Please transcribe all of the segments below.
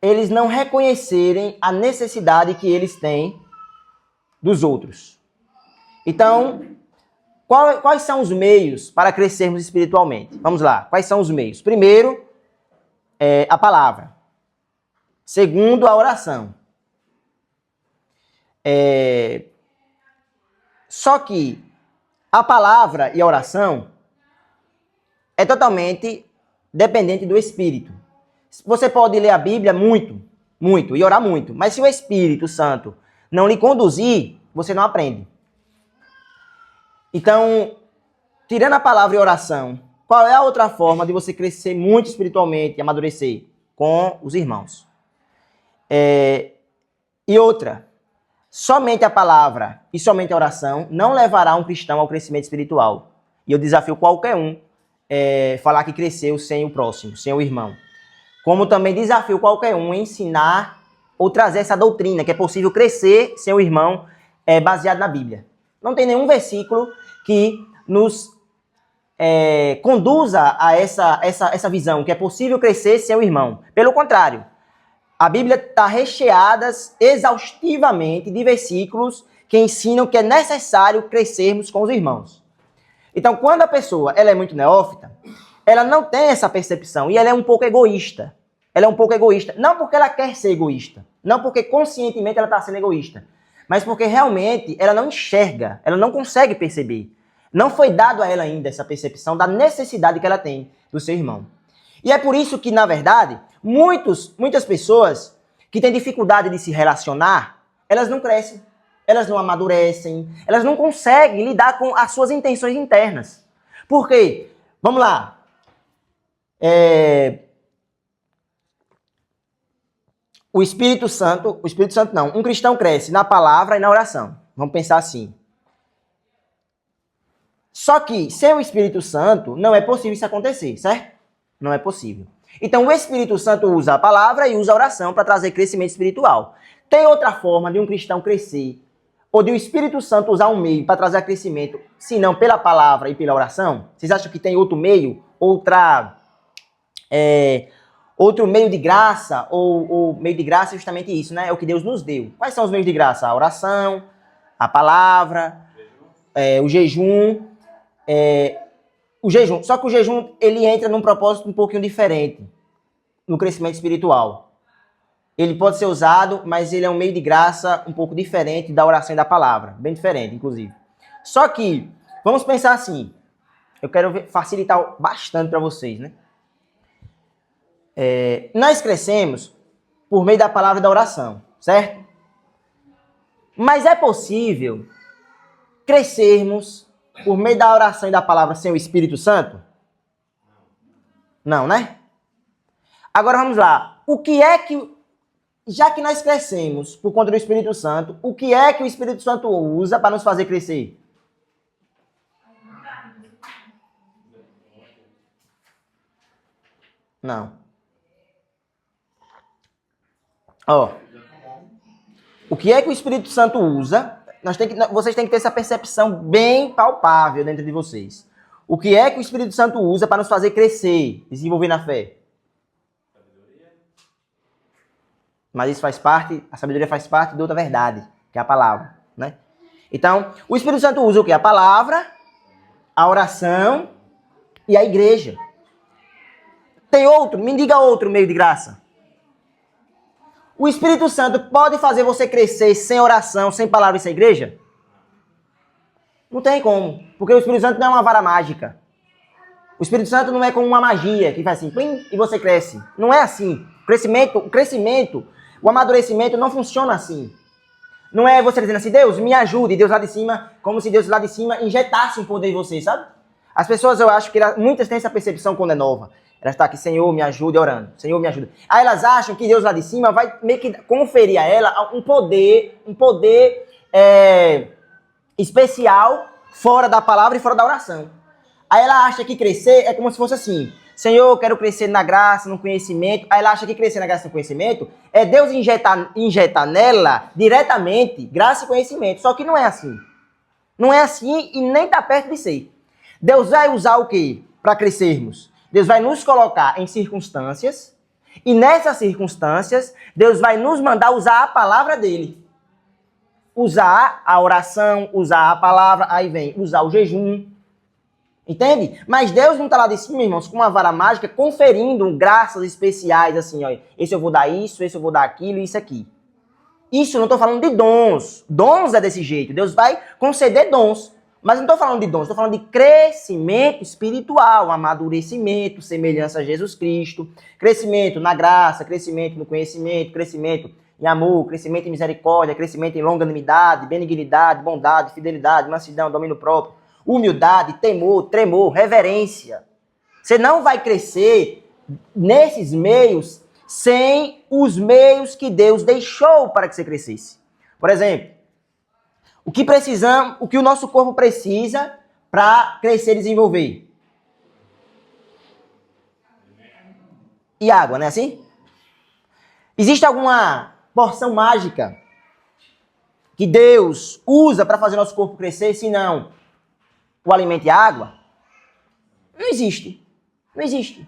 eles não reconhecerem a necessidade que eles têm dos outros. Então, quais são os meios para crescermos espiritualmente? Vamos lá, quais são os meios? Primeiro, a palavra. Segundo, a oração. Só que a palavra e a oração é totalmente dependente do Espírito. Você pode ler a Bíblia muito, muito, e orar muito, mas se o Espírito Santo não lhe conduzir, você não aprende. Então, tirando a palavra e a oração, qual é a outra forma de você crescer muito espiritualmente e amadurecer? Com os irmãos. E outra, somente a palavra e somente a oração não levará um cristão ao crescimento espiritual. E eu desafio qualquer um falar que cresceu sem o próximo, sem o irmão. Como também desafio qualquer um a ensinar ou trazer essa doutrina, que é possível crescer sem o irmão baseado na Bíblia. Não tem nenhum versículo que nos conduza a essa visão, que é possível crescer sem o irmão. Pelo contrário, a Bíblia está recheada exaustivamente de versículos que ensinam que é necessário crescermos com os irmãos. Então, quando a pessoa ela é muito neófita, ela não tem essa percepção e ela é um pouco egoísta. Ela é um pouco egoísta, não porque ela quer ser egoísta, não porque conscientemente ela está sendo egoísta, mas porque realmente ela não enxerga, ela não consegue perceber. Não foi dado a ela ainda essa percepção da necessidade que ela tem do seu irmão. E é por isso que, na verdade, muitas pessoas que têm dificuldade de se relacionar, elas não crescem, elas não amadurecem, elas não conseguem lidar com as suas intenções internas. Por quê? Vamos lá. O Espírito Santo não, um cristão cresce na palavra e na oração. Vamos pensar assim. Só que sem o Espírito Santo não é possível isso acontecer, certo? Não é possível. Então o Espírito Santo usa a palavra e usa a oração para trazer crescimento espiritual. Tem outra forma de um cristão crescer, ou de o Espírito Santo usar um meio para trazer crescimento, se não pela palavra e pela oração? Vocês acham que tem outro meio, outro meio de graça, ou meio de graça é justamente isso, né? É o que Deus nos deu. Quais são os meios de graça? A oração, a palavra, o jejum. O jejum. Só que o jejum, ele entra num propósito um pouquinho diferente no crescimento espiritual. Ele pode ser usado, mas ele é um meio de graça um pouco diferente da oração e da palavra. Bem diferente, inclusive. Só que, vamos pensar assim. Eu quero facilitar bastante para vocês, né? Nós crescemos por meio da palavra e da oração, certo? Mas é possível crescermos por meio da oração e da palavra sem o Espírito Santo? Não, né? Agora vamos lá. O que é que, já que nós crescemos por conta do Espírito Santo, o que é que o Espírito Santo usa para nos fazer crescer? Não. O que é que o Espírito Santo usa? Vocês têm que ter essa percepção bem palpável dentro de vocês. O que é que o Espírito Santo usa para nos fazer crescer, desenvolver na fé? Mas isso faz parte, a sabedoria faz parte de outra verdade, que é a palavra, né? Então, o Espírito Santo usa o quê? A palavra, a oração e a igreja. Tem outro? Me diga outro meio de graça. O Espírito Santo pode fazer você crescer sem oração, sem palavra e sem igreja? Não tem como. Porque o Espírito Santo não é uma vara mágica. O Espírito Santo não é como uma magia que faz assim, plim, e você cresce. Não é assim. O crescimento, o amadurecimento não funciona assim. Não é você dizendo assim, Deus, me ajude, e Deus lá de cima, como se Deus lá de cima injetasse um poder em você, sabe? As pessoas, eu acho que muitas têm essa percepção quando é nova. Elas estão aqui, Senhor, me ajude, orando. Senhor, me ajuda. Aí elas acham que Deus lá de cima vai meio que conferir a ela um poder especial fora da palavra e fora da oração. Aí ela acha que crescer é como se fosse assim. Senhor, eu quero crescer na graça, no conhecimento. Aí ela acha que crescer na graça e no conhecimento é Deus injetar nela diretamente graça e conhecimento. Só que não é assim. Não é assim e nem está perto de ser. Deus vai usar o quê? Para crescermos. Deus vai nos colocar em circunstâncias E nessas circunstâncias, Deus vai nos mandar usar a palavra dele. Usar a oração, usar a palavra, aí vem usar o jejum. Entende? Mas Deus não está lá de cima, irmãos, com uma vara mágica, conferindo graças especiais, assim, ó. Esse eu vou dar isso, esse eu vou dar aquilo, isso aqui. Isso eu não estou falando de dons. Dons é desse jeito. Deus vai conceder dons. Mas não estou falando de dons, estou falando de crescimento espiritual, amadurecimento, semelhança a Jesus Cristo, crescimento na graça, crescimento no conhecimento, crescimento em amor, crescimento em misericórdia, crescimento em longanimidade, benignidade, bondade, fidelidade, mansidão, domínio próprio, humildade, temor, tremor, reverência. Você não vai crescer nesses meios sem os meios que Deus deixou para que você crescesse. Por exemplo, o que precisamos, o que o nosso corpo precisa para crescer e desenvolver? E água, não é assim? Existe alguma porção mágica que Deus usa para fazer nosso corpo crescer, se não o alimento e a água? Não existe. Não existe.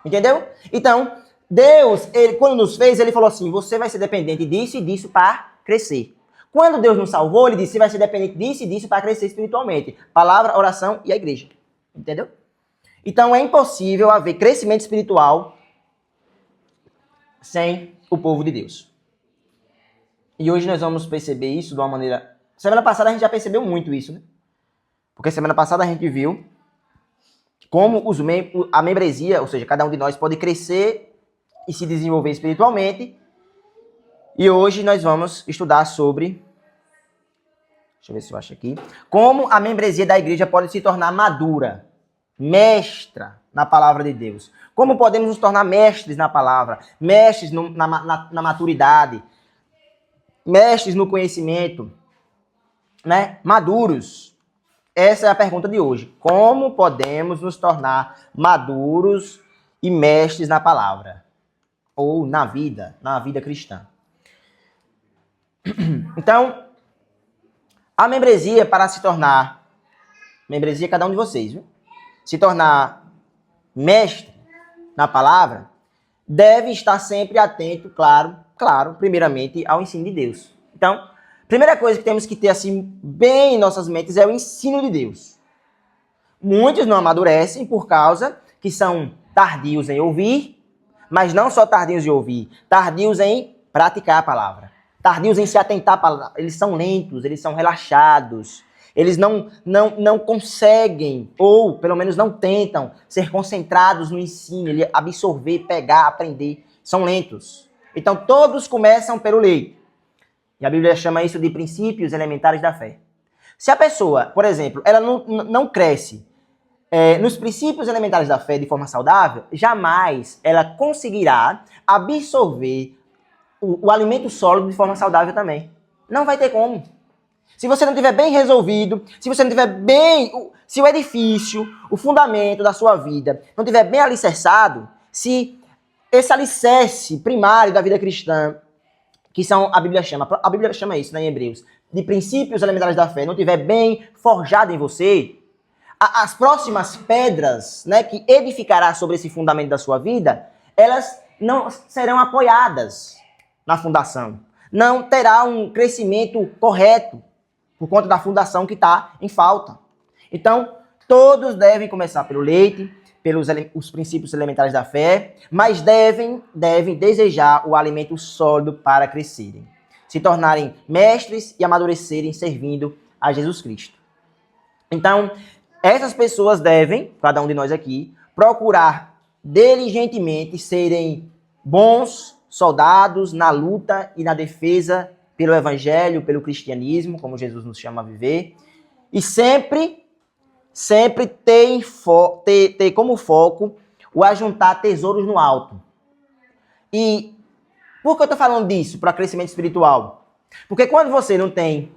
Entendeu? Então, Deus, ele, quando nos fez, ele falou assim, você vai ser dependente disso e disso para crescer. Quando Deus nos salvou, ele disse, você vai ser dependente disso e disso para crescer espiritualmente. Palavra, oração e a igreja. Entendeu? Então é impossível haver crescimento espiritual sem o povo de Deus. E hoje nós vamos perceber isso de uma maneira... Semana passada a gente já percebeu muito isso, né? Porque semana passada a gente viu como a membresia, ou seja, cada um de nós pode crescer e se desenvolver espiritualmente. E hoje nós vamos estudar sobre, deixa eu ver se eu acho aqui, como a membresia da igreja pode se tornar madura, mestra na palavra de Deus. Como podemos nos tornar mestres na palavra, mestres na maturidade, mestres no conhecimento, né? Maduros. Essa é a pergunta de hoje. Como podemos nos tornar maduros e mestres na palavra? Ou na vida cristã. Então, a membresia para se tornar, membresia cada um de vocês, viu? Se tornar mestre na palavra, deve estar sempre atento, claro, primeiramente ao ensino de Deus. Então, primeira coisa que temos que ter assim bem em nossas mentes é o ensino de Deus. Muitos não amadurecem por causa que são tardios em ouvir, mas não só tardios em ouvir, tardios em praticar a palavra. Tardios em se atentar à palavra. Eles são lentos, eles são relaxados. Eles não conseguem, ou pelo menos não tentam, ser concentrados no ensino, ele absorver, pegar, aprender. São lentos. Então todos começam pelo leito. E a Bíblia chama isso de princípios elementares da fé. Se a pessoa, por exemplo, ela não cresce nos princípios elementares da fé de forma saudável, jamais ela conseguirá absorver o alimento sólido de forma saudável também. Não vai ter como. Se você não tiver bem resolvido, se você não tiver bem... Se o edifício, o fundamento da sua vida não tiver bem alicerçado, se esse alicerce primário da vida cristã, que são, a Bíblia chama isso, né, em Hebreus, de princípios elementares da fé, não tiver bem forjado em você, as próximas pedras, né, que edificará sobre esse fundamento da sua vida, elas não serão apoiadas na fundação. Não terá um crescimento correto por conta da fundação que está em falta. Então, todos devem começar pelo leite, pelos os princípios elementares da fé, mas devem desejar o alimento sólido para crescerem, se tornarem mestres e amadurecerem servindo a Jesus Cristo. Então, essas pessoas devem, cada um de nós aqui, procurar diligentemente serem bons soldados na luta e na defesa pelo evangelho, pelo cristianismo, como Jesus nos chama a viver, e sempre ter como foco o ajuntar tesouros no alto. E por que eu estou falando disso para crescimento espiritual? Porque quando você não tem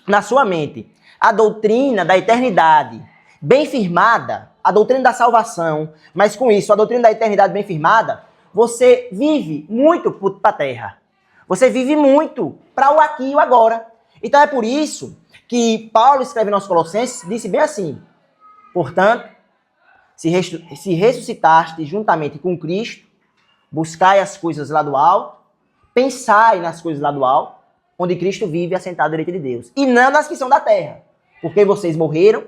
na sua mente a doutrina da eternidade bem firmada, a doutrina da salvação, mas com isso, a doutrina da eternidade bem firmada, você vive muito para a terra. Você vive muito para o aqui e o agora. Então é por isso que Paulo escreve nos Colossenses, disse bem assim: portanto, se ressuscitaste juntamente com Cristo, Buscai as coisas lá do alto, pensai nas coisas lá do alto, onde Cristo vive assentado à direita de Deus. E não nas que são da terra. Porque vocês morreram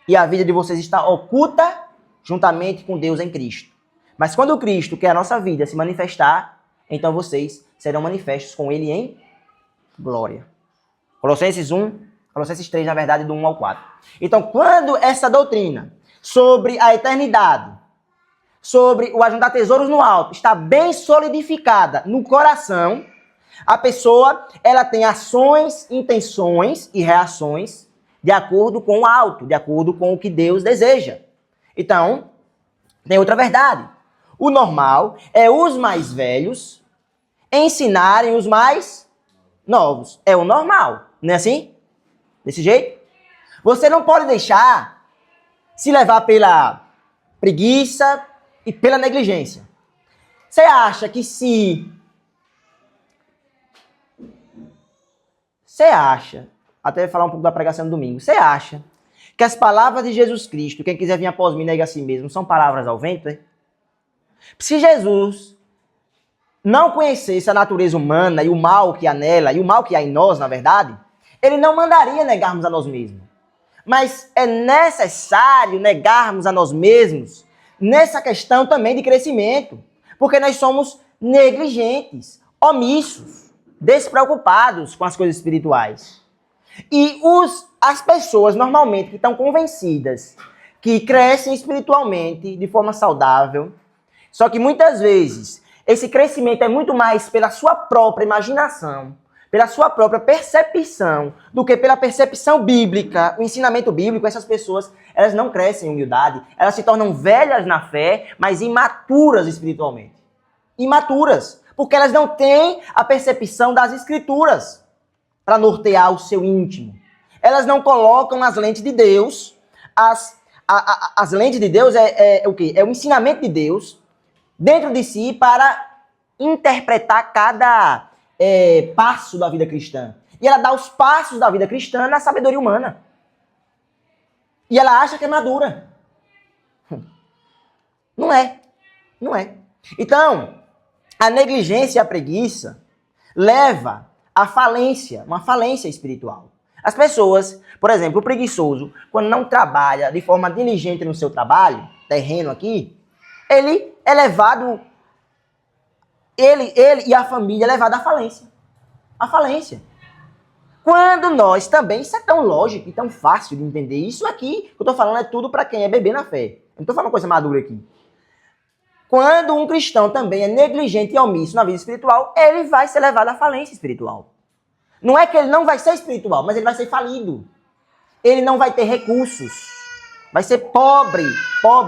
e a vida de vocês está oculta juntamente com Deus em Cristo. Mas quando Cristo, que é a nossa vida, se manifestar, então vocês serão manifestos com Ele em glória. Colossenses 3, na verdade, do 1 ao 4. Então, quando essa doutrina sobre a eternidade, sobre o ajuntar tesouros no alto, está bem solidificada no coração, a pessoa, ela tem ações, intenções e reações de acordo com o alto, de acordo com o que Deus deseja. Então, tem outra verdade. O normal é os mais velhos ensinarem os mais novos. É o normal, não é assim? Desse jeito? Você não pode deixar se levar pela preguiça e pela negligência. Você acha que até falar um pouco da pregação do domingo, você acha que as palavras de Jesus Cristo, quem quiser vir após mim, nega a si mesmo, são palavras ao vento? É? Se Jesus não conhecesse a natureza humana e o mal que há nela, e o mal que há em nós, na verdade, ele não mandaria negarmos a nós mesmos. Mas é necessário negarmos a nós mesmos nessa questão também de crescimento, porque nós somos negligentes, omissos, despreocupados com as coisas espirituais. E as pessoas, normalmente, que estão convencidas que crescem espiritualmente de forma saudável, só que muitas vezes esse crescimento é muito mais pela sua própria imaginação, pela sua própria percepção, do que pela percepção bíblica, o ensinamento bíblico. Essas pessoas, elas não crescem em humildade, elas se tornam velhas na fé, mas imaturas espiritualmente. Imaturas, porque elas não têm a percepção das escrituras para nortear o seu íntimo. Elas não colocam nas lentes de Deus, as lentes de Deus é o quê? É o ensinamento de Deus dentro de si para interpretar cada passo da vida cristã. E ela dá os passos da vida cristã na sabedoria humana. E ela acha que é madura. Não é. Não é. Então, a negligência e a preguiça leva à falência, uma falência espiritual. As pessoas, por exemplo, o preguiçoso, quando não trabalha de forma diligente no seu trabalho, terreno aqui, ele é levado, ele e a família é levado à falência. À falência. Quando nós também, isso é tão lógico e tão fácil de entender. Isso aqui, que eu estou falando, é tudo para quem é bebê na fé. Eu não estou falando coisa madura aqui. Quando um cristão também é negligente e omisso na vida espiritual, ele vai ser levado à falência espiritual. Não é que ele não vai ser espiritual, mas ele vai ser falido. Ele não vai ter recursos. Vai ser pobre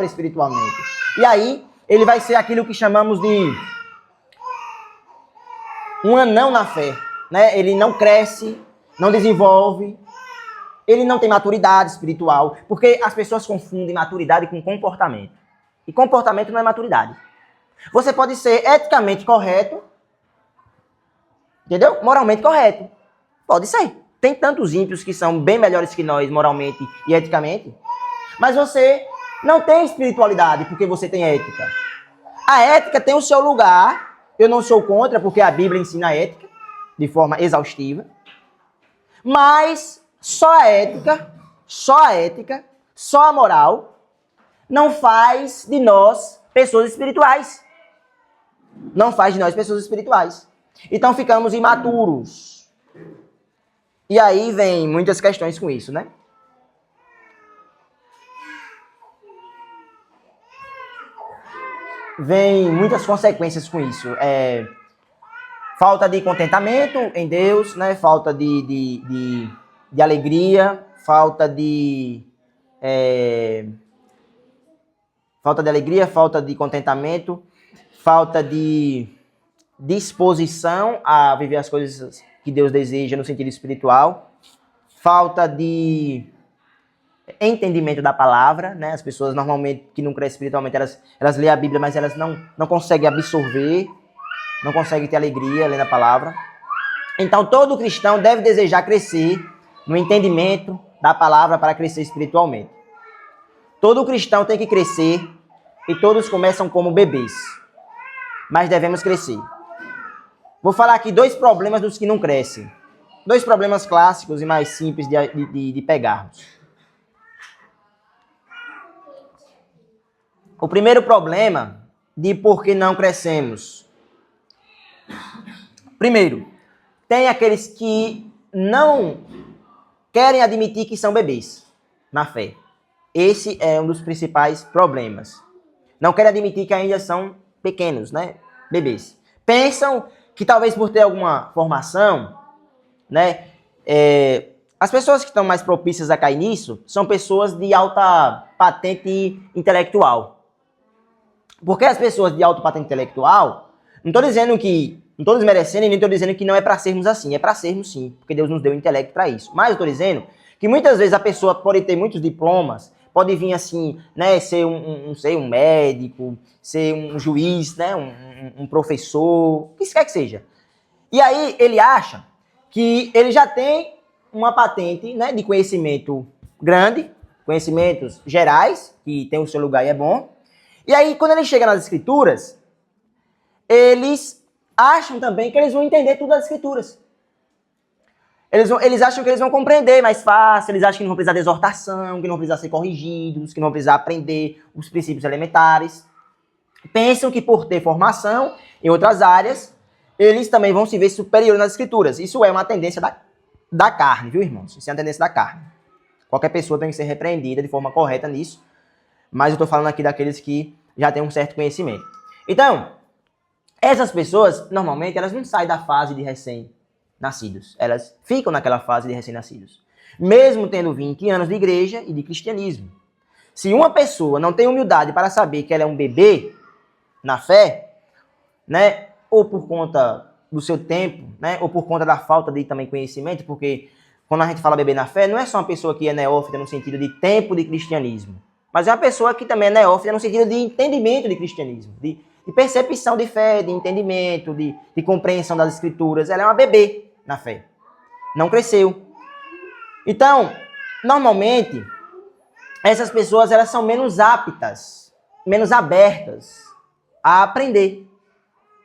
espiritualmente. E aí, ele vai ser aquilo que chamamos de um anão na fé. Né? Ele não cresce, não desenvolve, ele não tem maturidade espiritual, porque as pessoas confundem maturidade com comportamento. E comportamento não é maturidade. Você pode ser eticamente correto, entendeu? Moralmente correto. Pode ser. Tem tantos ímpios que são bem melhores que nós moralmente e eticamente, mas você não tem espiritualidade porque você tem ética. A ética tem o seu lugar, eu não sou contra porque a Bíblia ensina a ética de forma exaustiva, mas só a ética, só a moral não faz de nós pessoas espirituais. Não faz de nós pessoas espirituais. Então ficamos imaturos. E aí vem muitas questões com isso, né? Vem muitas consequências com isso. Falta de contentamento em Deus, né? Falta de alegria, falta de alegria, falta de contentamento, falta de disposição a viver as coisas que Deus deseja no sentido espiritual, falta de entendimento da palavra, né? As pessoas normalmente que não crescem espiritualmente, elas lêem a Bíblia, mas elas não conseguem absorver, não conseguem ter alegria lendo a palavra. Então todo cristão deve desejar crescer no entendimento da palavra para crescer espiritualmente. Todo cristão tem que crescer e todos começam como bebês. mas devemos crescer. Vou falar aqui 2 problemas dos que não crescem. 2 problemas clássicos e mais simples de pegarmos. O primeiro problema de por que não crescemos. Primeiro, tem aqueles que não querem admitir que são bebês na fé. Esse é um dos principais problemas. Não querem admitir que ainda são pequenos, né? Bebês. Pensam que talvez por ter alguma formação, né? As pessoas que estão mais propícias a cair nisso são pessoas de alta patente intelectual. Porque as pessoas de alta patente intelectual, não estou dizendo que, não estou desmerecendo e nem estou dizendo que não é para sermos assim. É para sermos sim, porque Deus nos deu o intelecto para isso. Mas eu estou dizendo que muitas vezes a pessoa pode ter muitos diplomas, pode vir assim, né, ser um médico, ser um juiz, né, um professor, o que quer que seja. E aí ele acha que ele já tem uma patente, né, de conhecimento grande, conhecimentos gerais, que tem o seu lugar e é bom. E aí quando ele chega nas escrituras, eles acham também que eles vão entender tudo das escrituras. Eles acham que eles vão compreender mais fácil, eles acham que não vão precisar de exortação, que não vão precisar ser corrigidos, que não vão precisar aprender os princípios elementares. Pensam que por ter formação em outras áreas, eles também vão se ver superiores nas escrituras. Isso é uma tendência da carne, viu, irmãos? Isso é uma tendência da carne. Qualquer pessoa tem que ser repreendida de forma correta nisso, mas eu estou falando aqui daqueles que já têm um certo conhecimento. Então, essas pessoas, normalmente, elas não saem da fase de recém-nascidos. Elas ficam naquela fase de recém-nascidos. Mesmo tendo 20 anos de igreja e de cristianismo. Se uma pessoa não tem humildade para saber que ela é um bebê na fé, né, ou por conta do seu tempo, né, ou por conta da falta de também conhecimento, porque quando a gente fala bebê na fé, não é só uma pessoa que é neófita no sentido de tempo de cristianismo, mas é uma pessoa que também é neófita no sentido de entendimento de cristianismo, de percepção de fé, de entendimento, de compreensão das escrituras. Ela é uma bebê na fé. Não cresceu. Então, normalmente, essas pessoas elas são menos aptas, menos abertas a aprender.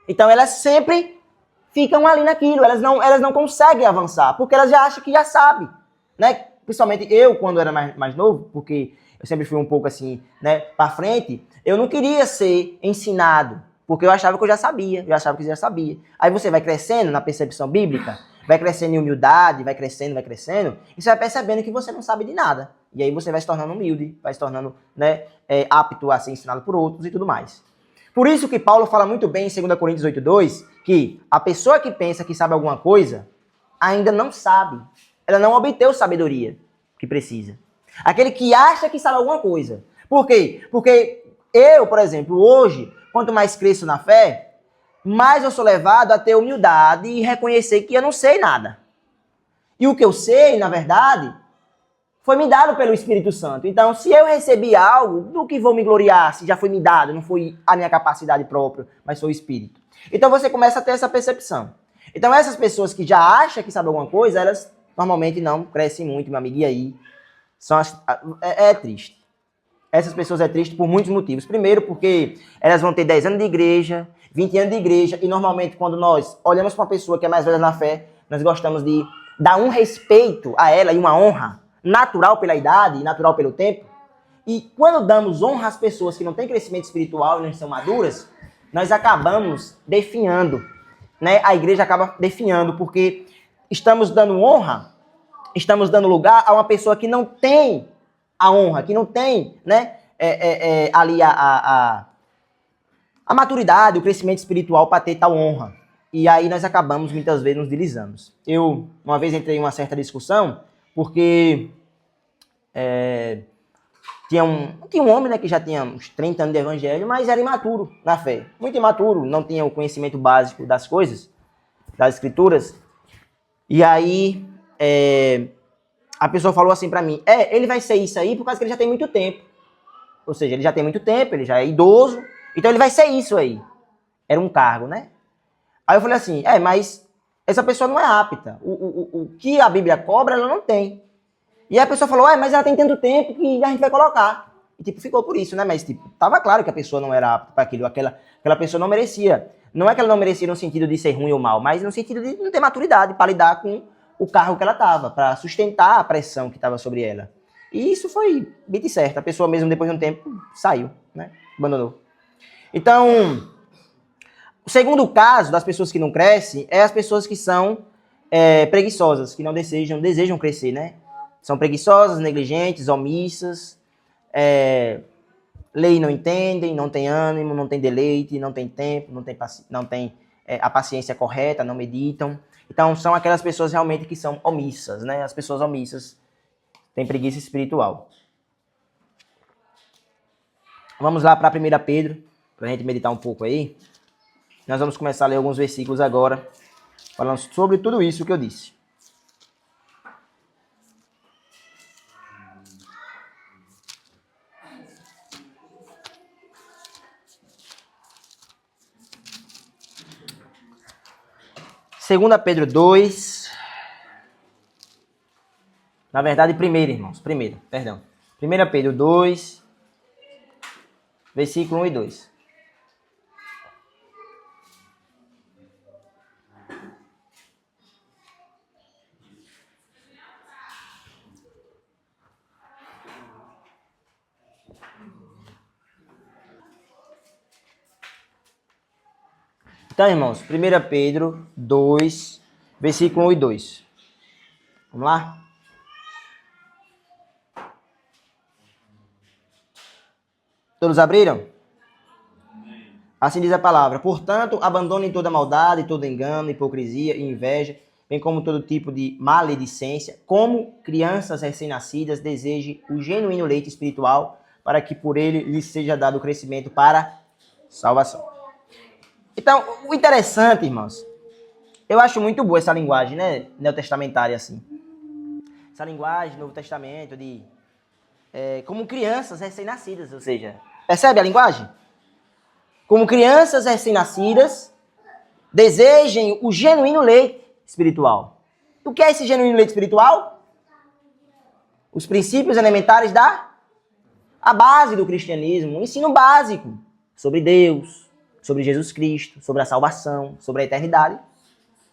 Então, elas sempre ficam ali naquilo. Elas não conseguem avançar, porque elas já acham que já sabem. Né? Principalmente eu, quando era mais novo, porque eu sempre fui um pouco assim, né, para frente, eu não queria ser ensinado, porque eu achava que eu já sabia, Aí você vai crescendo na percepção bíblica, vai crescendo em humildade, vai crescendo, e você vai percebendo que você não sabe de nada. E aí você vai se tornando humilde, vai se tornando, né, apto a ser ensinado por outros e tudo mais. Por isso que Paulo fala muito bem em 2 Coríntios 8:2, que a pessoa que pensa que sabe alguma coisa, ainda não sabe. Ela não obteve sabedoria que precisa. Aquele que acha que sabe alguma coisa. Por quê? Porque eu, por exemplo, hoje, quanto mais cresço na fé, mais eu sou levado a ter humildade e reconhecer que eu não sei nada. E o que eu sei, na verdade, foi me dado pelo Espírito Santo. Então, se eu recebi algo, do que vou me gloriar se já foi me dado? Não foi a minha capacidade própria, mas foi o Espírito. Então, você começa a ter essa percepção. Então, essas pessoas que já acham que sabem alguma coisa, elas normalmente não crescem muito, meu amigo, e aí? É triste. Essas pessoas é triste por muitos motivos. Primeiro, porque elas vão ter 10 anos de igreja, 20 anos de igreja, e normalmente quando nós olhamos para uma pessoa que é mais velha na fé, nós gostamos de dar um respeito a ela e uma honra natural pela idade e natural pelo tempo. E quando damos honra às pessoas que não têm crescimento espiritual e não são maduras, nós acabamos definhando, né? A igreja acaba definhando, porque estamos dando honra, estamos dando lugar a uma pessoa que não tem a honra, que não tem, né, ali a maturidade, o crescimento espiritual para ter tal honra. E aí nós acabamos, muitas vezes, nos deslizamos. Eu, uma vez, entrei em uma certa discussão, porque tinha um homem, né, que já tinha uns 30 anos de evangelho, mas era imaturo na fé. Muito imaturo, não tinha o conhecimento básico das coisas, das escrituras. E aí, a pessoa falou assim pra mim, ele vai ser isso aí por causa que ele já tem muito tempo. Ou seja, ele já tem muito tempo, ele já é idoso, então ele vai ser isso aí. Era um cargo, né? Aí eu falei assim, mas essa pessoa não é apta. O que a Bíblia cobra, ela não tem. E aí a pessoa falou, mas ela tem tanto tempo que a gente vai colocar. E, tipo, ficou por isso, né? Mas, tipo, tava claro que a pessoa não era apta para aquilo. Aquela pessoa não merecia. Não é que ela não merecia no sentido de ser ruim ou mal, mas no sentido de não ter maturidade para lidar com o cargo que ela tava, para sustentar a pressão que estava sobre ela. E isso foi bem certo. A pessoa mesmo, depois de um tempo, saiu, né? Abandonou. Então, o segundo caso das pessoas que não crescem é as pessoas que são preguiçosas, que não desejam crescer, né? São preguiçosas, negligentes, omissas, lei não entendem, não tem ânimo, não tem deleite, não tem tempo, não tem a paciência correta, não meditam. Então, são aquelas pessoas realmente que são omissas, né? As pessoas omissas têm preguiça espiritual. Vamos lá para 1 Pedro, para a gente meditar um pouco aí. Nós vamos começar a ler alguns versículos agora, falando sobre tudo isso que eu disse. Segunda Pedro 2. Na verdade, irmãos. Perdão. 1 Pedro 2, versículo 1 e 2. Então, irmãos, 1 Pedro 2, versículo 1 e 2. Vamos lá? Todos abriram? Assim diz a palavra. Portanto, abandonem toda maldade, todo engano, hipocrisia e inveja, bem como todo tipo de maledicência. Como crianças recém-nascidas, desejem o genuíno leite espiritual, para que por ele lhes seja dado o crescimento para salvação. Então, o interessante, irmãos, eu acho muito boa essa linguagem, né, neotestamentária, assim. Essa linguagem do Novo Testamento, de como crianças recém-nascidas, ou seja, percebe a linguagem? Como crianças recém-nascidas, desejem o genuíno leite espiritual. O que é esse genuíno leite espiritual? Os princípios elementares a base do cristianismo, o ensino básico sobre Deus, sobre Jesus Cristo, sobre a salvação, sobre a eternidade.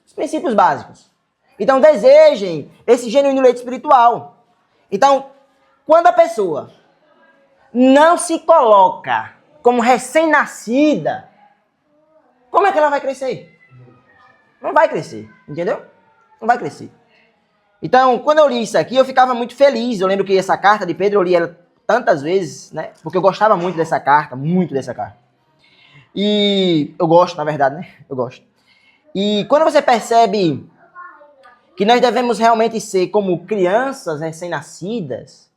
Os princípios básicos. Então, desejem esse genuíno leite espiritual. Então, quando a pessoa não se coloca como recém-nascida, como é que ela vai crescer? Não vai crescer, entendeu? Não vai crescer. Então, quando eu li isso aqui, eu ficava muito feliz. Eu lembro que essa carta de Pedro, eu li ela tantas vezes, né? Porque eu gostava muito dessa carta, E eu gosto, na verdade, né? Eu gosto. E quando você percebe que nós devemos realmente ser como crianças recém-nascidas,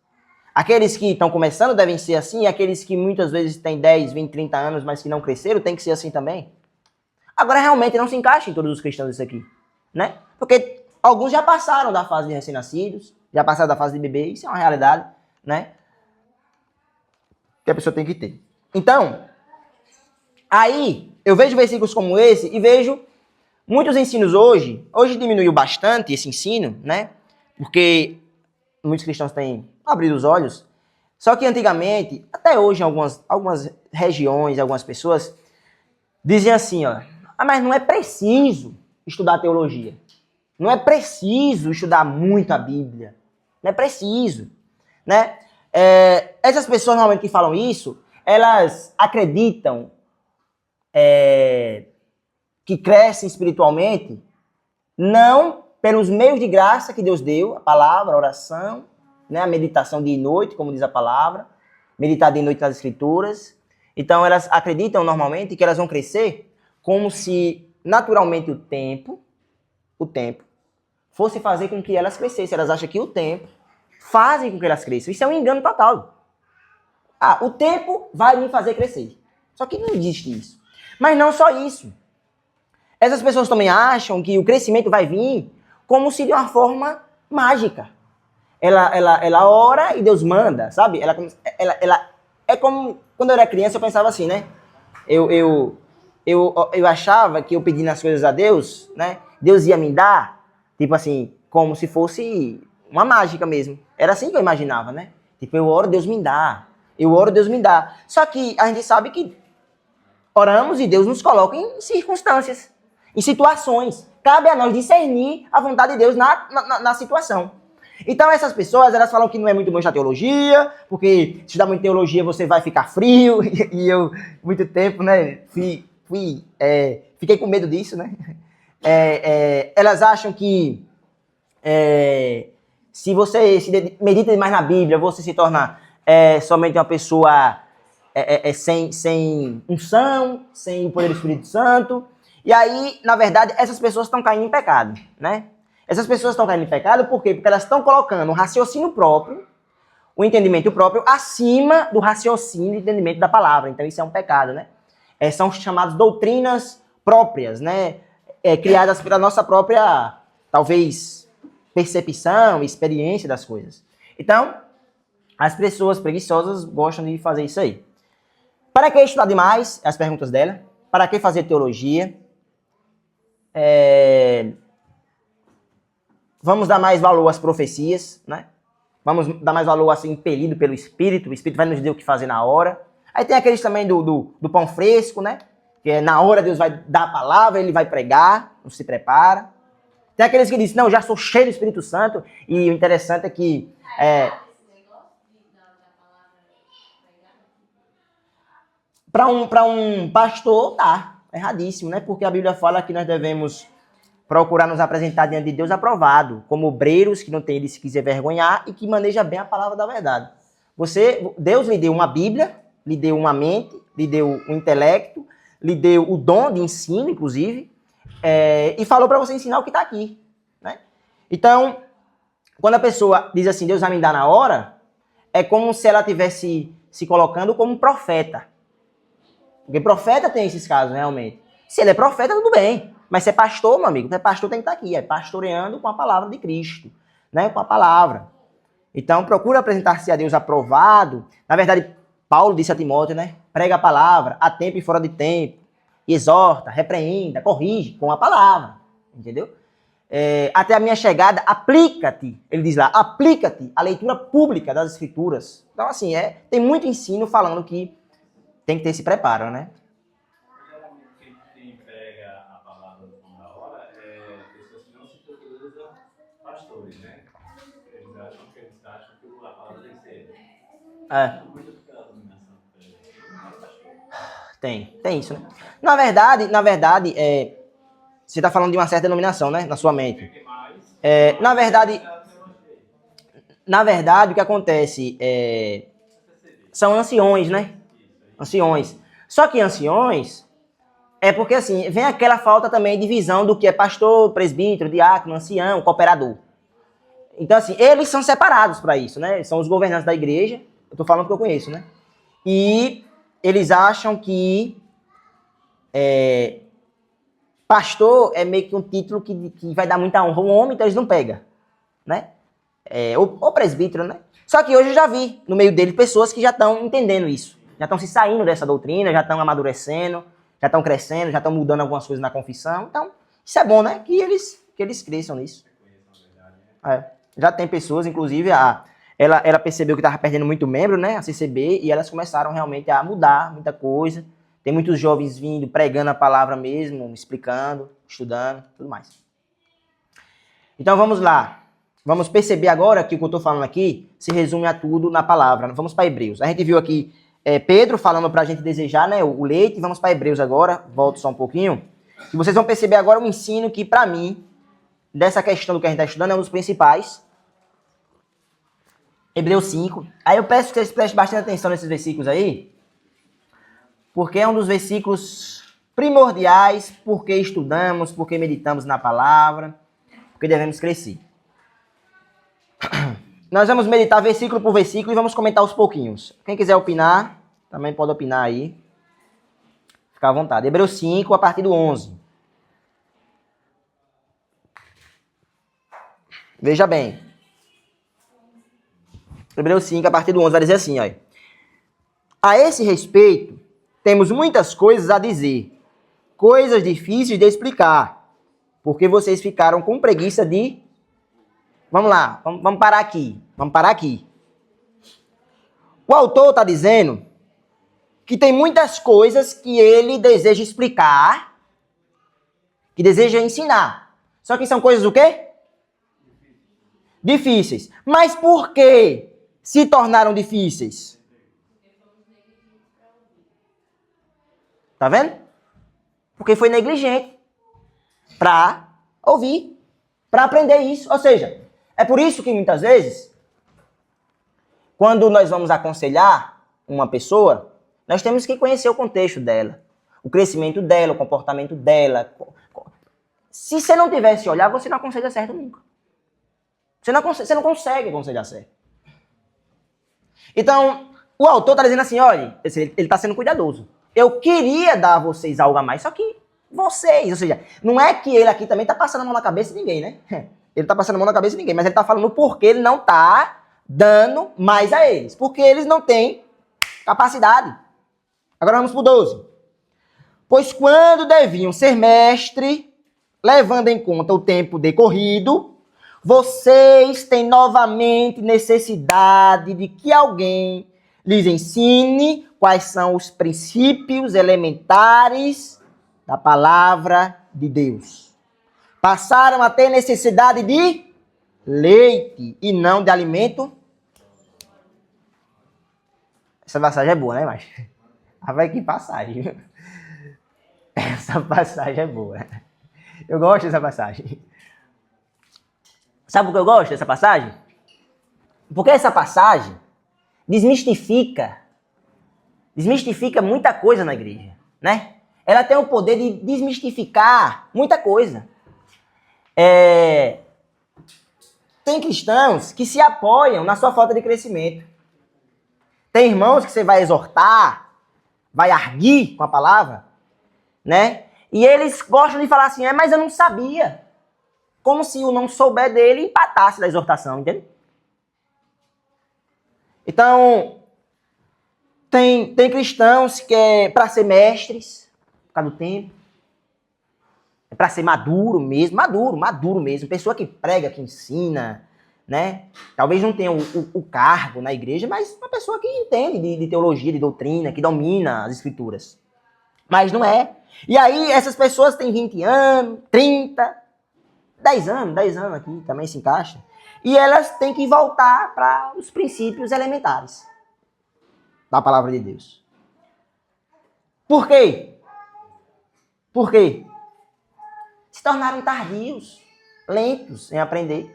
aqueles que estão começando devem ser assim, e aqueles que muitas vezes têm 10, 20, 30 anos, mas que não cresceram, tem que ser assim também. Agora, realmente, não se encaixa em todos os cristãos isso aqui, né? Porque alguns já passaram da fase de recém-nascidos, já passaram da fase de bebê, isso é uma realidade, né? Que a pessoa tem que ter. Então, aí, eu vejo versículos como esse e vejo muitos ensinos hoje diminuiu bastante esse ensino, né? Porque muitos cristãos têm abrido os olhos. Só que antigamente, até hoje, em algumas regiões, algumas pessoas diziam assim, ó, mas não é preciso estudar teologia. Não é preciso estudar muito a Bíblia. Não é preciso, né? Essas pessoas normalmente que falam isso, elas acreditam que crescem espiritualmente não pelos meios de graça que Deus deu, a palavra, a oração, né, a meditação dia e noite, como diz a palavra, meditar dia e noite nas escrituras. Então elas acreditam normalmente que elas vão crescer como se naturalmente o tempo fosse fazer com que elas crescessem. Elas acham que o tempo faz com que elas cresçam. Isso é um engano total. O tempo vai me fazer crescer. Só que não existe isso. Mas não só isso. Essas pessoas também acham que o crescimento vai vir como se de uma forma mágica. Ela ora e Deus manda, sabe? Ela é como quando eu era criança eu pensava assim, né? Eu achava que eu pedindo as coisas a Deus, né? Deus ia me dar, tipo assim, como se fosse uma mágica mesmo. Era assim que eu imaginava, né? Tipo, eu oro, Deus me dá. Eu oro, Deus me dá. Só que a gente sabe que oramos e Deus nos coloca em circunstâncias, em situações. Cabe a nós discernir a vontade de Deus na situação. Então essas pessoas, elas falam que não é muito bom estudar teologia, porque se estudar muito teologia você vai ficar frio, e eu, muito tempo, né, fiquei com medo disso, né? Elas acham que se você medita demais na Bíblia, você se torna somente uma pessoa sem unção, sem o poder do Espírito Santo. E aí, na verdade, essas pessoas estão caindo em pecado, né? Essas pessoas estão caindo em pecado por quê? Porque elas estão colocando o raciocínio próprio, o entendimento próprio, acima do raciocínio e entendimento da palavra. Então isso é um pecado, né? São chamadas doutrinas próprias, né? Criadas pela nossa própria, talvez, percepção, experiência das coisas. Então, as pessoas preguiçosas gostam de fazer isso aí. Para que estudar demais? As perguntas dela. Para que fazer teologia? Vamos dar mais valor às profecias, né? Vamos dar mais valor a ser impelido pelo Espírito. O Espírito vai nos dizer o que fazer na hora. Aí tem aqueles também do pão fresco, né? Que na hora Deus vai dar a palavra, ele vai pregar, não se prepara. Tem aqueles que dizem, não, já sou cheio do Espírito Santo. E o interessante é que... Para um pastor, tá. Erradíssimo, né? Porque a Bíblia fala que nós devemos procurar nos apresentar diante de Deus aprovado, como obreiros que não tem de se quiser vergonhar e que maneja bem a palavra da verdade. Deus lhe deu uma Bíblia, lhe deu uma mente, lhe deu um intelecto, lhe deu o dom de ensino, inclusive, e falou para você ensinar o que está aqui, né? Então, quando a pessoa diz assim, Deus vai me dar na hora, é como se ela estivesse se colocando como profeta. Porque profeta tem esses casos, realmente. Se ele é profeta, tudo bem. Mas se é pastor, meu amigo, se é pastor tem que estar aqui, pastoreando com a palavra de Cristo, né? Com a palavra. Então, procura apresentar-se a Deus aprovado. Na verdade, Paulo disse a Timóteo, né? Prega a palavra, a tempo e fora de tempo. Exorta, repreenda, corrige com a palavra. Entendeu? Até a minha chegada, aplica-te. Ele diz lá, aplica-te à leitura pública das Escrituras. Então, assim, tem muito ensino falando que tem que ter esse preparo, né? Quem prega a palavra na hora pessoas que não se procuram pastores, né? Eles acham que a palavra tem que ser. Tem isso, né? Na verdade, você está falando de uma certa denominação, né? Na sua mente. Na verdade, o que acontece são anciões, né? Anciões. Só que anciões é porque, assim, vem aquela falta também de visão do que é pastor, presbítero, diácono, ancião, cooperador. Então, assim, eles são separados para isso, né? São os governantes da igreja. Eu tô falando porque eu conheço, né? E eles acham que pastor é meio que um título que vai dar muita honra ao homem, então eles não pegam, né? Ou presbítero, né? Só que hoje eu já vi no meio deles pessoas que já estão entendendo isso. Já estão se saindo dessa doutrina, já estão amadurecendo, já estão crescendo, já estão mudando algumas coisas na confissão. Então, isso é bom, né? Que eles cresçam nisso. Já tem pessoas, inclusive, ela percebeu que estava perdendo muito membro, né? A CCB, e elas começaram realmente a mudar muita coisa. Tem muitos jovens vindo, pregando a palavra mesmo, explicando, estudando, tudo mais. Então, vamos lá. Vamos perceber agora que o que eu estou falando aqui se resume a tudo na palavra. Vamos para Hebreus. A gente viu aqui Pedro falando para a gente desejar, né, o leite. Vamos para Hebreus agora. Volto só um pouquinho. E vocês vão perceber agora um ensino que, para mim, dessa questão do que a gente está estudando, é um dos principais. Hebreus 5. Aí eu peço que vocês prestem bastante atenção nesses versículos aí, porque é um dos versículos primordiais, porque estudamos, porque meditamos na palavra, porque devemos crescer. Nós vamos meditar versículo por versículo e vamos comentar aos pouquinhos. Quem quiser opinar, também pode opinar aí. Fica à vontade. Hebreus 5, a partir do 11. Veja bem. Hebreus 5, a partir do 11, vai dizer assim, ó. A esse respeito, temos muitas coisas a dizer, coisas difíceis de explicar, porque vocês ficaram com preguiça de... Vamos lá, vamos parar aqui. Vamos parar aqui. O autor está dizendo que tem muitas coisas que ele deseja explicar, que deseja ensinar. Só que são coisas o quê? Difíceis. Mas por que se tornaram difíceis? Tá vendo? Porque foi negligente para ouvir, para aprender isso. Ou seja, é por isso que muitas vezes, quando nós vamos aconselhar uma pessoa, nós temos que conhecer o contexto dela, o crescimento dela, o comportamento dela. Se você não tivesse olhar, você não aconselha certo nunca. Você não consegue aconselhar certo. Então, o autor está dizendo assim, olha, ele está sendo cuidadoso. Eu queria dar a vocês algo a mais, só que vocês, ou seja, não é que ele aqui também está passando a mão na cabeça de ninguém, né? Ele está passando a mão na cabeça de ninguém, mas ele está falando o porquê ele não está dando mais a eles. Porque eles não têm capacidade. Agora vamos para o 12. Pois quando deviam ser mestre, levando em conta o tempo decorrido, vocês têm novamente necessidade de que alguém lhes ensine quais são os princípios elementares da palavra de Deus. Passaram a ter necessidade de leite e não de alimento. Essa passagem é boa, né, macho? Ah, vai que passagem. Essa passagem é boa. Eu gosto dessa passagem. Sabe por que eu gosto dessa passagem? Porque essa passagem desmistifica muita coisa na igreja, né? Ela tem o poder de desmistificar muita coisa. Tem cristãos que se apoiam na sua falta de crescimento. Tem irmãos que você vai exortar, vai arguir com a palavra, né? E eles gostam de falar assim, mas eu não sabia. Como se o não souber dele empatasse da exortação, entende? Então, tem cristãos que é para ser mestres, por causa do tempo. É para ser maduro mesmo, maduro mesmo. Pessoa que prega, que ensina, né? Talvez não tenha o cargo na igreja, mas uma pessoa que entende de teologia, de doutrina, que domina as escrituras. Mas não é. E aí, essas pessoas têm 20 anos, 30, 10 anos aqui, também se encaixa. E elas têm que voltar para os princípios elementares da palavra de Deus. Por quê? Por quê? Se tornaram tardios, lentos em aprender.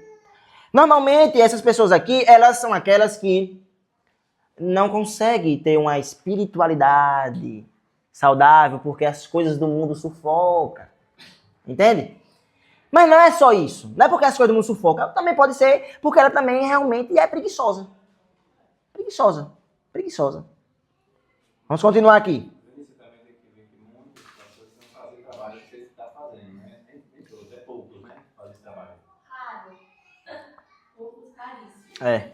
Normalmente, essas pessoas aqui, elas são aquelas que não conseguem ter uma espiritualidade saudável, porque as coisas do mundo sufocam. Entende? Mas não é só isso. Não é porque as coisas do mundo sufocam. Também pode ser porque ela também realmente é preguiçosa. Preguiçosa. Vamos continuar aqui. Você também tem que ver que muitas pessoas não fazem o trabalho que você está fazendo, né? Nem todos, é poucos, né? Fazem esse trabalho. Raro. Poucos caríssimos.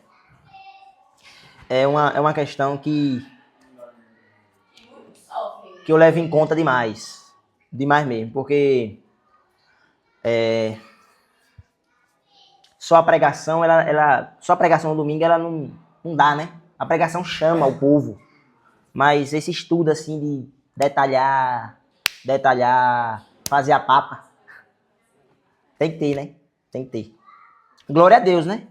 É uma questão que Muitos sofrem. eu levo em conta demais. Demais mesmo. Porque só a pregação, só a pregação no domingo, ela não dá, né? A pregação chama o povo. Mas esse estudo, assim, de detalhar, fazer a papa, tem que ter, né? Tem que ter. Glória a Deus, né?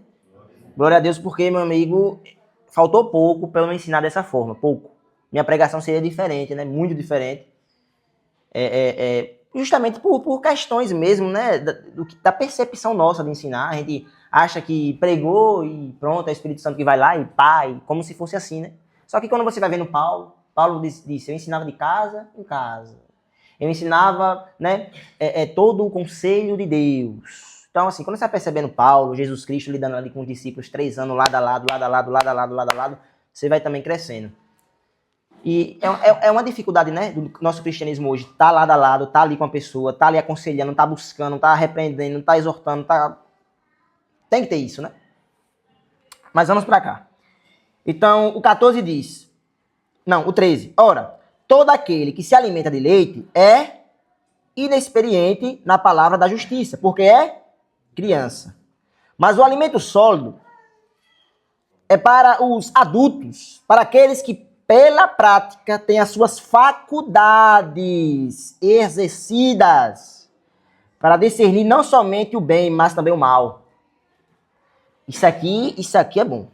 Glória a Deus, porque, meu amigo, faltou pouco para eu não ensinar dessa forma, pouco. Minha pregação seria diferente, né? Muito diferente. Justamente por questões mesmo, né? Da percepção nossa de ensinar. A gente acha que pregou e pronto, é o Espírito Santo que vai lá e pá, e como se fosse assim, né? Só que quando você vai vendo Paulo disse, eu ensinava de casa em casa. Eu ensinava, né, todo o conselho de Deus. Então, assim, quando você vai percebendo Paulo, Jesus Cristo lidando ali com os discípulos 3 anos, lado a lado, você vai também crescendo. E é uma dificuldade, né, do nosso cristianismo hoje. Tá lado a lado, tá ali com a pessoa, tá ali aconselhando, tá buscando, tá repreendendo, tá exortando, tá... Tem que ter isso, né? Mas vamos pra cá. Então, o 14 diz... Não, o 13. Ora, todo aquele que se alimenta de leite é inexperiente na palavra da justiça, porque é criança. Mas o alimento sólido é para os adultos, para aqueles que, pela prática, têm as suas faculdades exercidas para discernir não somente o bem, mas também o mal. Isso aqui é bom.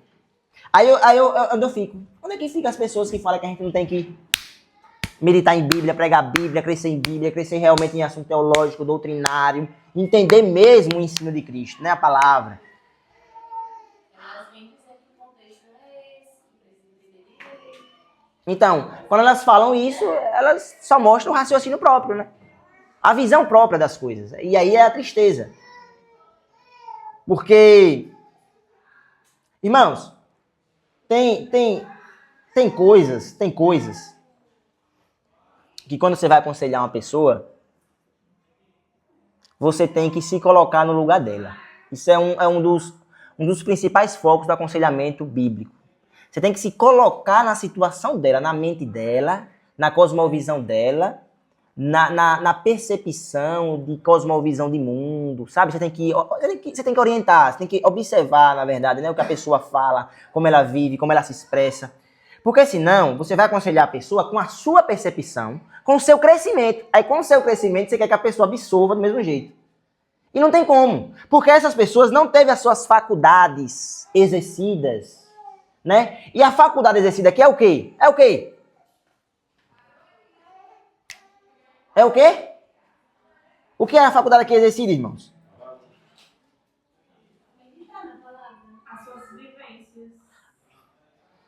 Aí eu fico. Onde é que ficam as pessoas que falam que a gente não tem que meditar em Bíblia, pregar Bíblia, crescer realmente em assunto teológico, doutrinário, entender mesmo o ensino de Cristo, né? A palavra. Elas vêm dizer que o contexto é esse, que precisa entender direito. Então, quando elas falam isso, elas só mostram o raciocínio próprio, né? A visão própria das coisas. E aí é a tristeza. Porque, irmãos, tem coisas que quando você vai aconselhar uma pessoa, você tem que se colocar no lugar dela. Isso é um dos principais focos do aconselhamento bíblico. Você tem que se colocar na situação dela, na mente dela, na cosmovisão dela, na percepção de cosmovisão de mundo, sabe? Você tem que orientar, você tem que observar, na verdade, né, o que a pessoa fala, como ela vive, como ela se expressa. Porque senão, você vai aconselhar a pessoa com a sua percepção, com o seu crescimento. Aí com o seu crescimento, você quer que a pessoa absorva do mesmo jeito. E não tem como. Porque essas pessoas não teve as suas faculdades exercidas, né? E a faculdade exercida aqui é o quê? É o quê? É o quê? O que é a faculdade aqui exercida, irmãos? As suas vivências.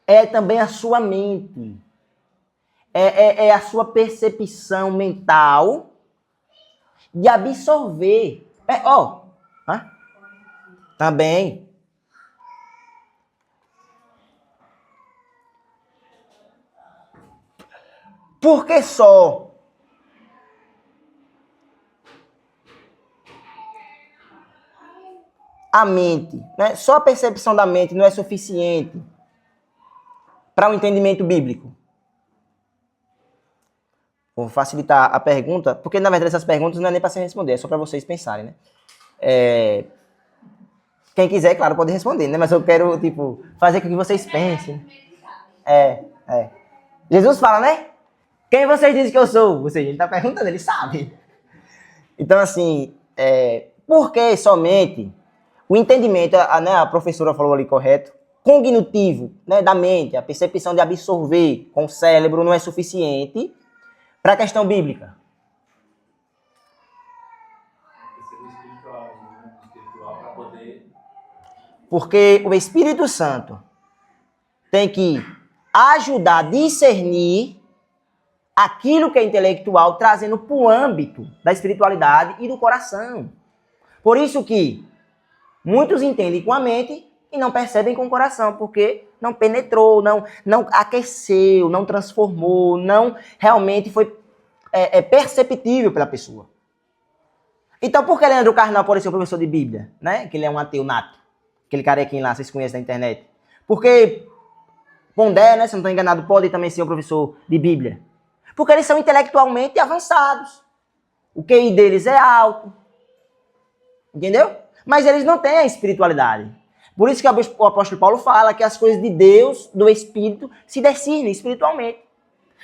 É também a sua mente. É a sua percepção mental de absorver. Também. Por que só? A mente, né? Só a percepção da mente não é suficiente para o entendimento bíblico. Vou facilitar a pergunta, porque na verdade essas perguntas não é nem para se responder, é só para vocês pensarem, né? Quem quiser, claro, pode responder, né? Mas eu quero, fazer com que vocês pensem. Jesus fala, né? Quem vocês dizem que eu sou? Ou seja, ele está perguntando, ele sabe. Então, assim, por que somente o entendimento, né, a professora falou ali correto, cognitivo, né, da mente, a percepção de absorver com o cérebro não é suficiente para a questão bíblica? Espiritual para poder... Porque o Espírito Santo tem que ajudar a discernir aquilo que é intelectual, trazendo para o âmbito da espiritualidade e do coração. Por isso que muitos entendem com a mente e não percebem com o coração, porque não penetrou, não aqueceu, não transformou, não realmente foi perceptível pela pessoa. Então, por que Leandro Carnal pode ser um professor de Bíblia? Né? Que ele é um ateu nato. Aquele carequinho lá, vocês conhecem na internet. Porque Pondé, né, se não estou enganado, pode também ser um professor de Bíblia. Porque eles são intelectualmente avançados. O QI deles é alto. Entendeu? Mas eles não têm a espiritualidade. Por isso que o apóstolo Paulo fala que as coisas de Deus, do Espírito, se discernem espiritualmente.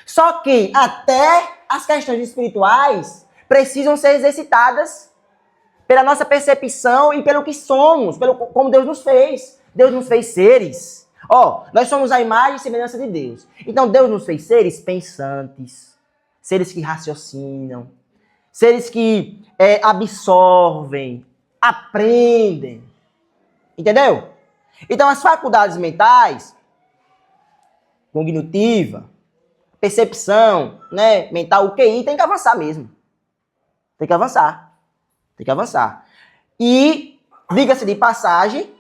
Só que até as questões espirituais precisam ser exercitadas pela nossa percepção e pelo que somos, pelo como Deus nos fez. Deus nos fez seres. Nós somos a imagem e semelhança de Deus. Então Deus nos fez seres pensantes, seres que raciocinam, seres que absorvem, aprendem. Entendeu? Então as faculdades mentais, cognitiva, percepção, né, mental, o QI, tem que avançar mesmo. Tem que avançar. E, diga-se de passagem,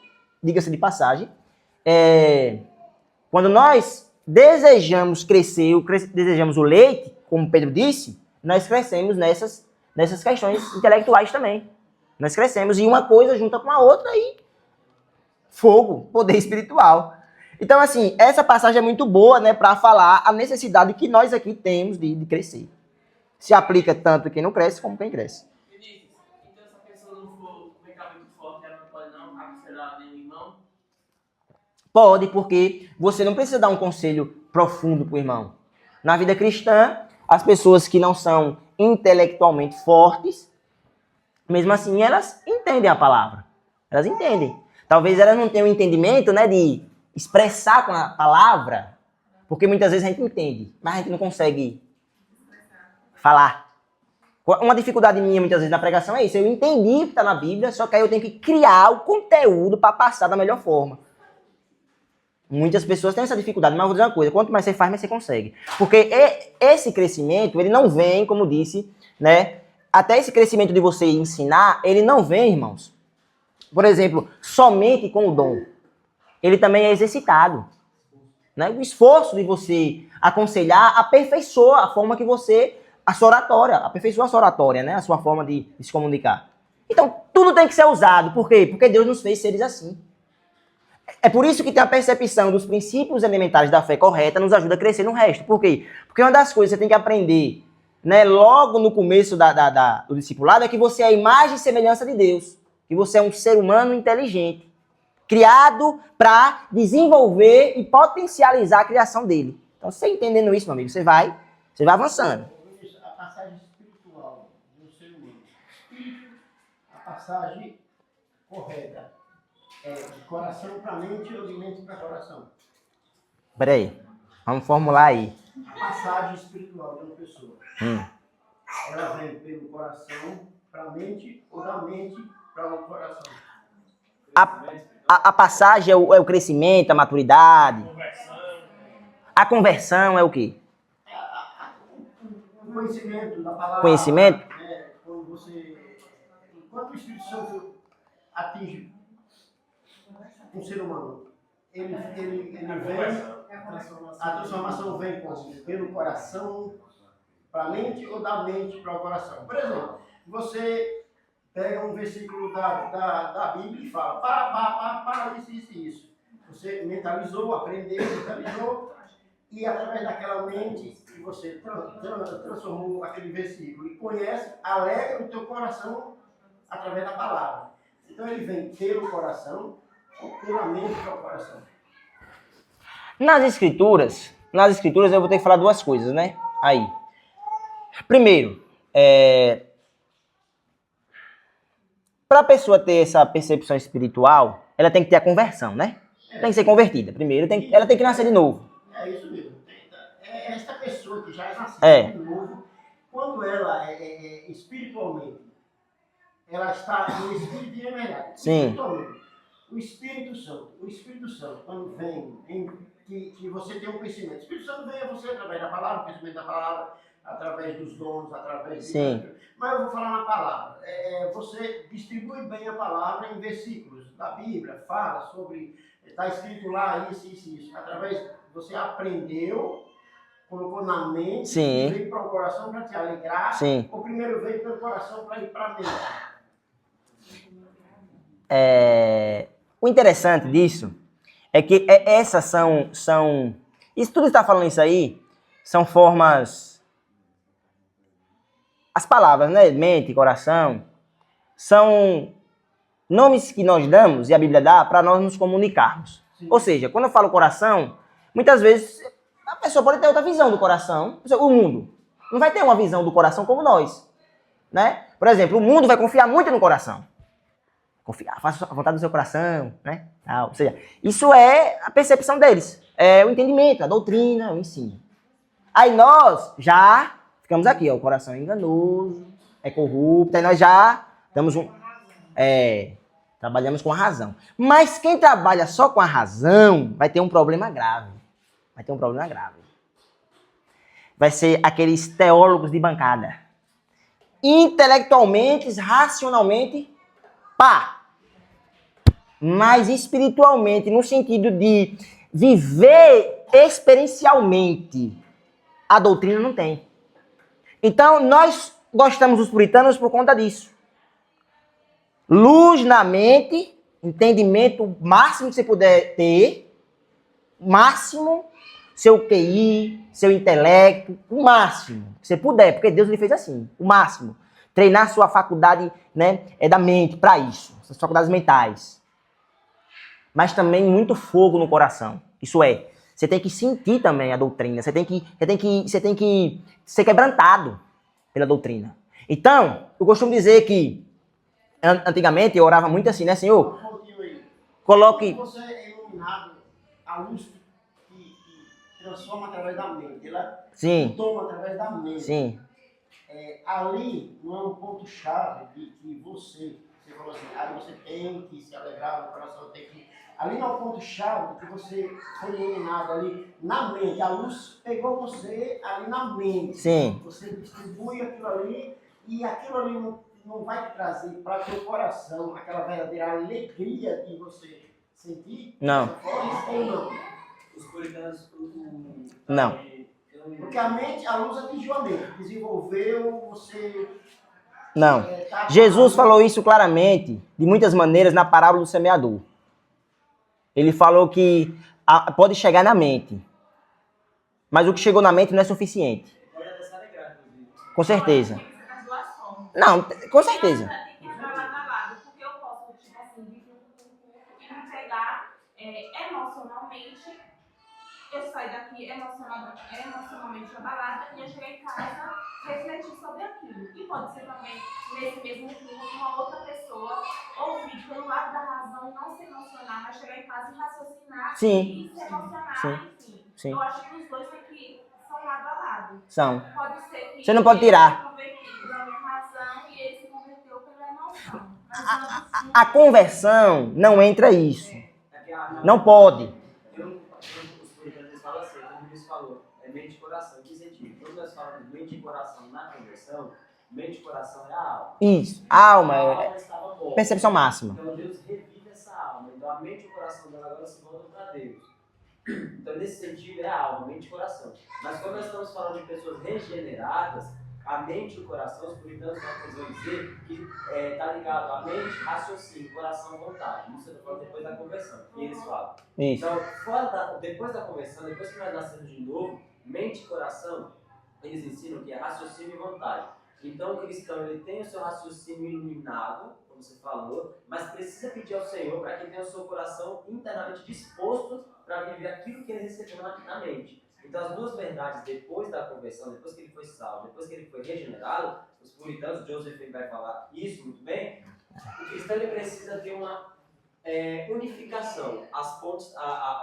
quando nós desejamos crescer, desejamos o leite, como Pedro disse, nós crescemos nessas questões intelectuais também. Nós crescemos e uma coisa junta com a outra e fogo, poder espiritual. Então, assim, essa passagem é muito boa, né, para falar a necessidade que nós aqui temos de crescer. Se aplica tanto quem não cresce como quem cresce. Vinícius, então se a pessoa não for mentalmente forte, ela não pode não aconselhar nenhum irmão? Pode, porque você não precisa dar um conselho profundo pro irmão. Na vida cristã, as pessoas que não são intelectualmente fortes, mesmo assim, elas entendem a palavra. Elas entendem. Talvez elas não tenham entendimento, né, de expressar com a palavra, porque muitas vezes a gente entende, mas a gente não consegue falar. Uma dificuldade minha, muitas vezes, na pregação é isso. Eu entendi o que está na Bíblia, só que aí eu tenho que criar o conteúdo para passar da melhor forma. Muitas pessoas têm essa dificuldade, mas eu vou dizer uma coisa, quanto mais você faz, mais você consegue. Porque esse crescimento, ele não vem, como disse, né? Até esse crescimento de você ensinar, ele não vem, irmãos, por exemplo, somente com o dom. Ele também é exercitado. Né? O esforço de você aconselhar aperfeiçoa a forma que você... A sua oratória, aperfeiçoa a sua oratória, né? A sua forma de se comunicar. Então, tudo tem que ser usado. Por quê? Porque Deus nos fez seres assim. É por isso que tem a percepção dos princípios elementares da fé correta nos ajuda a crescer no resto. Por quê? Porque uma das coisas que você tem que aprender, né, logo no começo do discipulado é que você é a imagem e semelhança de Deus. Que você é um ser humano inteligente. Criado para desenvolver e potencializar a criação dele. Então, você entendendo isso, meu amigo, você vai avançando. A passagem espiritual do ser humano. A passagem correta é de coração para mente ou de mente para coração? Peraí, vamos formular aí. A passagem espiritual de uma pessoa, ela vem pelo coração para a mente ou da mente para o coração? A passagem é o crescimento, a maturidade. A conversão é o quê? O conhecimento da palavra. Conhecimento? Quando você... Enquanto o Espírito Santo atinge um ser humano, ele vem... A transformação vem pelo coração para a mente ou da mente para o coração. Por exemplo, você pega um versículo da Bíblia e fala para isso. Você mentalizou, aprendeu, mentalizou, e através daquela mente que você transformou aquele versículo e conhece, alegra o teu coração através da palavra. Então ele vem pelo coração ou pela mente para o coração. Nas escrituras eu vou ter que falar duas coisas, né? Aí. Primeiro, para a pessoa ter essa percepção espiritual, ela tem que ter a conversão, né? Tem que ser convertida. Primeiro, ela tem que nascer de novo. É isso mesmo. Esta pessoa que já é nascida de novo, quando ela é espiritualmente, ela está no espírito de verdade. Sim. O Espírito Santo, quando vem, que você tem um conhecimento. O Espírito Santo vem a você através da palavra, o conhecimento da palavra, através dos dons, através de... Sim. Mas eu vou falar na palavra. Você distribui bem a palavra em versículos da Bíblia, fala sobre... Está escrito lá isso. Através, você aprendeu, colocou na mente, Sim. veio para o coração para te alegrar. Sim. Ou primeiro veio pelo coração para ir para a mente. O interessante disso é que essas são... Isso tudo que está falando isso aí são formas... As palavras, né? Mente, coração, são nomes que nós damos e a Bíblia dá para nós nos comunicarmos. Sim. Ou seja, quando eu falo coração, muitas vezes a pessoa pode ter outra visão do coração. O mundo não vai ter uma visão do coração como nós, né? Por exemplo, o mundo vai confiar muito no coração. Confiar, faça a vontade do seu coração, né? Ou seja, isso é a percepção deles. É o entendimento, a doutrina, o ensino. Aí nós já ficamos aqui, ó, o coração é enganoso, é corrupto, aí nós já damos trabalhamos com a razão. Mas quem trabalha só com a razão vai ter um problema grave. Vai ser aqueles teólogos de bancada. Intelectualmente, racionalmente, pá. Mas espiritualmente, no sentido de viver experiencialmente, a doutrina não tem. Então, nós gostamos dos puritanos por conta disso. Luz na mente, entendimento máximo que você puder ter, máximo, seu QI, seu intelecto, o máximo que você puder, porque Deus lhe fez assim, o máximo. Treinar sua faculdade, né, da mente para isso, suas faculdades mentais. mas também muito fogo no coração. Isso é, você tem que sentir também a doutrina, você tem que ser quebrantado pela doutrina. Então, eu costumo dizer que antigamente eu orava muito assim, né, Senhor? Coloque... Você é iluminado, a luz que transforma através da mente, ela Sim. toma através da mente. Sim. Ali não é um ponto-chave de que você falou assim, você tem que se alegrar no coração, tem que... Ali não é o ponto-chave de que você foi iluminado ali na mente. A luz pegou você ali na mente. Sim. Você distribui aquilo ali e aquilo ali não vai te trazer para o teu coração aquela verdadeira alegria de você sentir? Não. Ou não? Os puritanos... Não. Porque a mente, a luz atingiu a mente, desenvolveu, você... Não. Jesus falou isso claramente, de muitas maneiras, na parábola do semeador. Ele falou que pode chegar na mente, mas o que chegou na mente não é suficiente. Com certeza. Não, com certeza. Porque eu posso, tipo assim, vir e me pegar emocionalmente, eu sair daqui emocionalmente abalada e eu chegar em casa refletir sobre aquilo. E pode ser também, nesse mesmo clima, que uma outra pessoa ouvir pelo lado da razão e não se emocionar, mas chegar em casa e raciocinar Sim. e se emocionar, Sim. enfim. Sim. Eu acho que os dois tem que são lado a lado. São. Pode ser que você não pode tirar. ele se converteu pela minha razão e ele se converteu pela emoção. A conversão não entra isso. Não pode. Os puritanos falam assim, como o Luiz falou, é mente e coração. Que sentido? Quando nós falamos de mente e coração na conversão, mente e coração é a alma. Isso. A alma A é alma estava morta. percepção máxima. Então Deus revive essa alma. Então a mente e o coração dela agora se voltam para Deus. Então nesse sentido é a alma, mente e coração. Mas quando nós estamos falando de pessoas regeneradas, a mente e o coração, os puritanos vão dizer que está ligado à mente, raciocínio, coração, vontade. Isso eu estou falando depois da conversão. E eles falam. Isso. Então, depois da conversão, depois que nós nascemos de novo, mente e coração, eles ensinam que é raciocínio e vontade. Então o cristão ele tem o seu raciocínio iluminado, como você falou, mas precisa pedir ao Senhor para que tenha o seu coração internamente disposto para viver aquilo que ele recebeu na mente. Então as duas verdades, depois da conversão, depois que ele foi salvo, depois que ele foi regenerado, os puritanos, Joseph ele vai falar isso muito bem, o cristão ele precisa ter uma unificação. As pontes,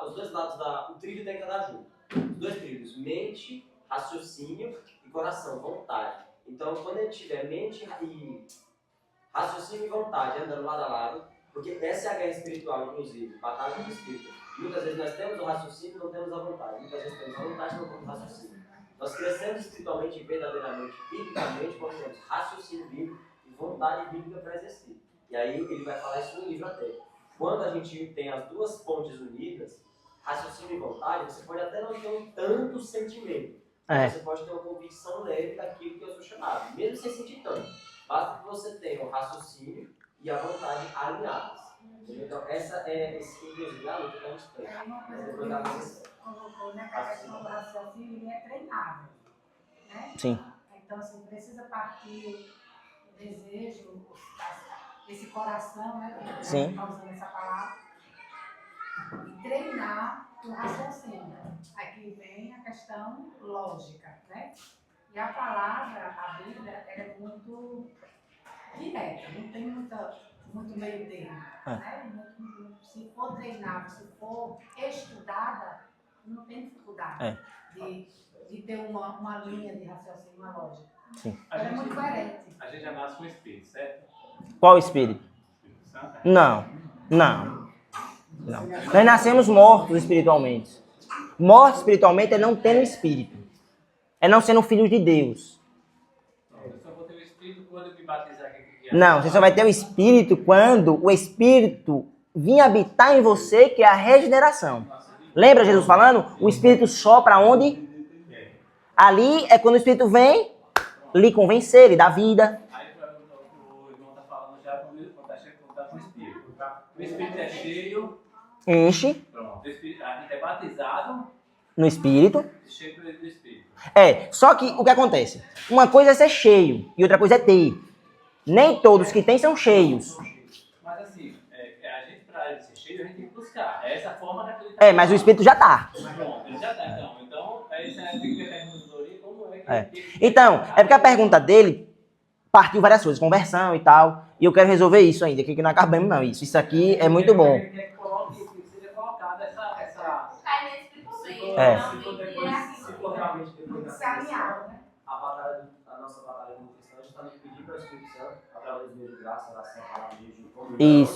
os dois lados o trilho tem que andar junto. Os dois trilhos, mente, raciocínio e coração, vontade. Então quando ele tiver mente e raciocínio e vontade andando lado a lado, porque essa é a guerra espiritual, inclusive, batalha do espírito. Muitas vezes nós temos o raciocínio e não temos a vontade. Muitas vezes temos a vontade e não temos o raciocínio. Nós crescemos espiritualmente e verdadeiramente, biblicamente, quando temos raciocínio bíblico e vontade bíblica para exercer. E aí ele vai falar isso no livro até. Quando a gente tem as duas pontes unidas, raciocínio e vontade, você pode até não ter um tanto sentimento. Mas você pode ter uma convicção leve daquilo que eu sou chamado, mesmo sem sentir tanto. Basta que você tenha o raciocínio e a vontade alinhadas. Então, essa é esse inclusive a luta que a gente tem. É uma coisa que você colocou, né, que a questão do raciocínio ele é treinável, né? Sim. Então, assim, precisa partir o desejo, esse coração, né, que a gente está usando essa palavra, e treinar o raciocínio. Aqui vem a questão lógica, né? E a palavra, a Bíblia, ela é muito direta, não tem muito meio termo, né? Se for treinada, se for estudada, não tem dificuldade de ter uma linha de raciocínio, uma lógica. Sim. Ela é muito coerente. A gente já nasce com o Espírito, certo? Qual espírito? Espírito Santo? Não. Nós nascemos mortos espiritualmente. Morto espiritualmente é não tendo espírito. É não sendo filhos de Deus. Eu só vou ter o Espírito quando eu me batizar aqui. Não, você só vai ter o espírito quando o espírito vir habitar em você, que é a regeneração. Lembra Jesus falando? O espírito sopra onde? Ali é quando o espírito vem lhe convencer, lhe dá vida. Aí o irmão está falando já quando está com o Espírito. O Espírito é cheio. Enche. Pronto. A gente é batizado. No espírito. Cheio do Espírito. Só que o que acontece? Uma coisa é ser cheio e outra coisa é ter. Nem todos que têm são cheios. Mas assim, a gente para ser cheio, a gente tem que buscar. É essa forma que ele tá. É, mas o Espírito já tá. Bom, ele já tá, então. Então, aí você tem que ter pergunta como é que... É. Então, é porque a pergunta dele partiu várias coisas, conversão e tal, e eu quero resolver isso ainda, que não acabamos não, isso aqui é muito bom. Ele quer que coloque, que seja colocado essa... Cai nesse princípio. É. Se for realmente depois da Se alinhar, conversão, né? a nossa batalha como cristão é justamente pedir para o Espírito Santo, através do meio de graça, oração, palavra, jejum, comunhão.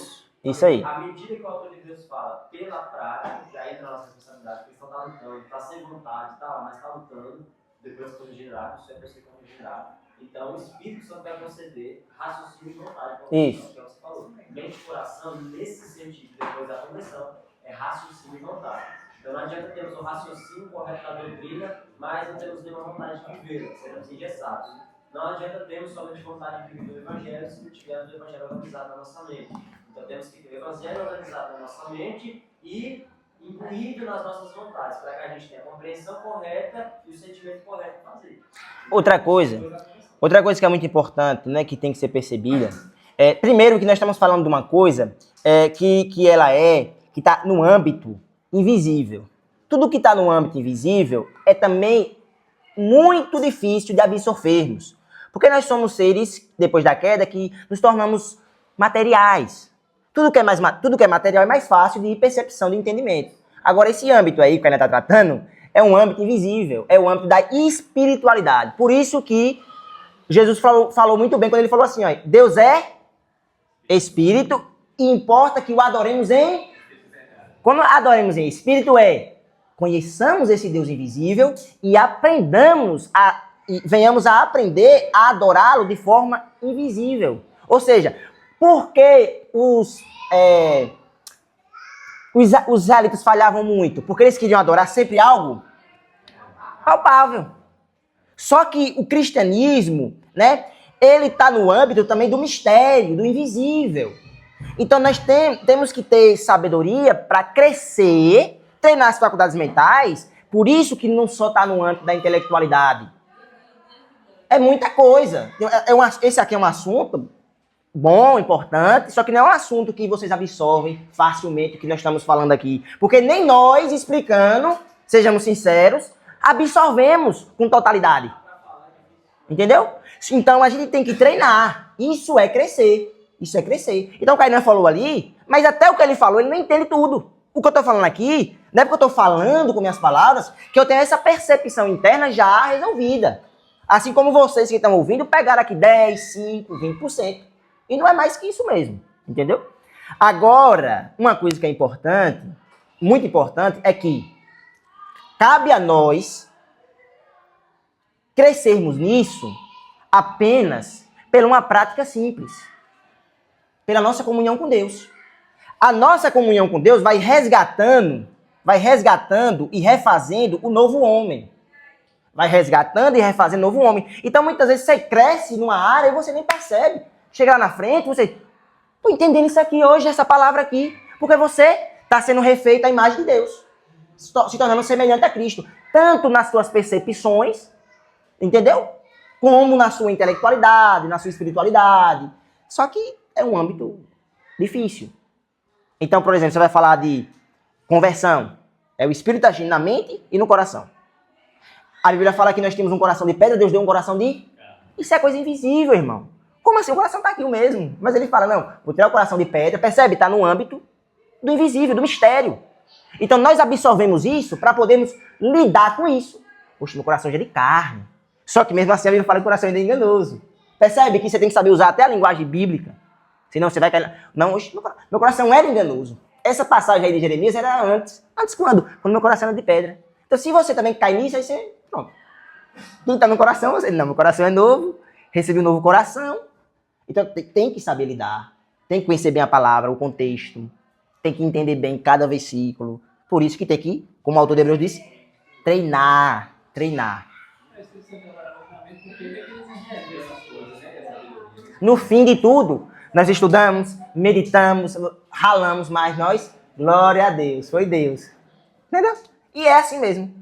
Isso aí. À medida que o autor de Deus fala pela prática, já entra na nossa responsabilidade, porque ele está lutando, está sem vontade, está lá, mas está lutando, depois que for regenerado, isso é para ser regenerado. Então, o Espírito Santo vai conceder raciocínio e vontade. Isso. Que é o que você falou. Mente e coração, nesse sentido, depois da conversão, é raciocínio e vontade. Então, não adianta termos o raciocínio correto da doutrina, mas não temos nenhuma vontade de viver, seremos engessados. Não adianta termos somente vontade de viver o Evangelho se não tivermos o Evangelho organizado na nossa mente. Então, temos que ter o Evangelho organizado na nossa mente e imbuído nas nossas vontades, para que a gente tenha a compreensão correta e o sentimento correto de fazer. Outra coisa que é muito importante, né, que tem que ser percebida, primeiro que nós estamos falando de uma coisa que ela que está no âmbito invisível. Tudo que está no âmbito invisível é também muito difícil de absorvermos. Porque nós somos seres, depois da queda, que nos tornamos materiais. Tudo que é material é mais fácil de percepção, de entendimento. Agora, esse âmbito aí que a gente está tratando é um âmbito invisível, é o âmbito da espiritualidade. Por isso que Jesus falou muito bem quando ele falou assim, ó, Deus é espírito e importa que o adoremos em... Quando adoremos em espírito conheçamos esse Deus invisível e venhamos a aprender a adorá-lo de forma invisível. Ou seja, por que os israelitas falhavam muito? Porque eles queriam adorar sempre algo palpável. Só que o cristianismo, né, ele está no âmbito também do mistério, do invisível. Então nós temos que ter sabedoria para crescer, treinar as faculdades mentais, por isso que não só está no âmbito da intelectualidade. É muita coisa. Esse aqui é um assunto bom, importante, só que não é um assunto que vocês absorvem facilmente o que nós estamos falando aqui. Porque nem nós, explicando, sejamos sinceros, absorvemos com totalidade. Entendeu? Então a gente tem que treinar. Isso é crescer. Isso é crescer. Então o Kainan falou ali, mas até o que ele falou, ele não entende tudo. O que eu estou falando aqui, não é porque eu estou falando com minhas palavras, que eu tenho essa percepção interna já resolvida. Assim como vocês que estão ouvindo, pegaram aqui 10, 5, 20%. E não é mais que isso mesmo. Entendeu? Agora, uma coisa que é importante, muito importante, é que cabe a nós crescermos nisso apenas por uma prática simples. Pela nossa comunhão com Deus. A nossa comunhão com Deus vai resgatando e refazendo o novo homem. Vai resgatando e refazendo o novo homem. Então, muitas vezes, você cresce numa área e você nem percebe. Chega lá na frente, você... Estou entendendo isso aqui hoje, essa palavra aqui. Porque você está sendo refeito à imagem de Deus. Se tornando semelhante a Cristo. Tanto nas suas percepções, entendeu? Como na sua intelectualidade, na sua espiritualidade. Só que é um âmbito difícil. Então, por exemplo, você vai falar de conversão. É o Espírito agindo na mente e no coração. A Bíblia fala que nós temos um coração de pedra, Deus deu um coração de... Isso é coisa invisível, irmão. Como assim? O coração está aqui o mesmo. Mas ele fala, não, vou tirar o coração de pedra. Percebe? Está no âmbito do invisível, do mistério. Então, nós absorvemos isso para podermos lidar com isso. Poxa, meu coração já é de carne. Só que mesmo assim a Bíblia fala que o coração ainda é enganoso. Percebe que você tem que saber usar até a linguagem bíblica. Senão você vai cair... Não, hoje meu coração era enganoso. Essa passagem aí de Jeremias era antes. Antes quando? Quando meu coração era de pedra. Então se você também cai nisso, aí você... Pronto. Quem está no coração, você... Não, meu coração é novo. Recebi um novo coração. Então tem que saber lidar. Tem que conhecer bem a palavra, o contexto. Tem que entender bem cada versículo. Por isso que tem que, como o autor de Hebreus disse, treinar. No fim de tudo, nós estudamos, meditamos, ralamos, mas nós, glória a Deus, foi Deus. Entendeu? E é assim mesmo.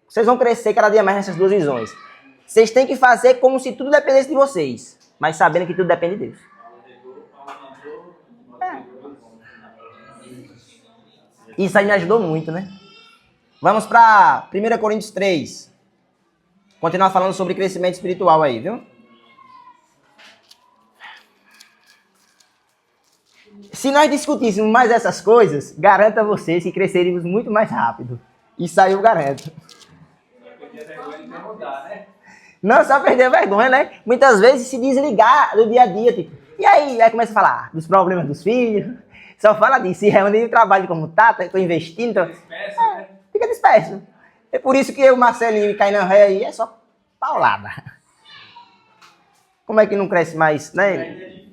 Vocês vão crescer cada dia mais nessas duas visões. Vocês têm que fazer como se tudo dependesse de vocês, mas sabendo que tudo depende de Deus. Isso aí me ajudou muito, né? Vamos para 1 Coríntios 3. Continuar falando sobre crescimento espiritual aí, viu? Se nós discutíssemos mais essas coisas, garanto a vocês que cresceríamos muito mais rápido. Isso aí eu garanto. Não só perder a vergonha, né? Muitas vezes se desligar do dia a dia, tipo, e aí começa a falar dos problemas dos filhos, só fala disso, se reúne no trabalho como tá, tô investindo, então, fica disperso. É por isso que eu, Marcelinho e Kainan Ré aí é só paulada. Como é que não cresce mais, né?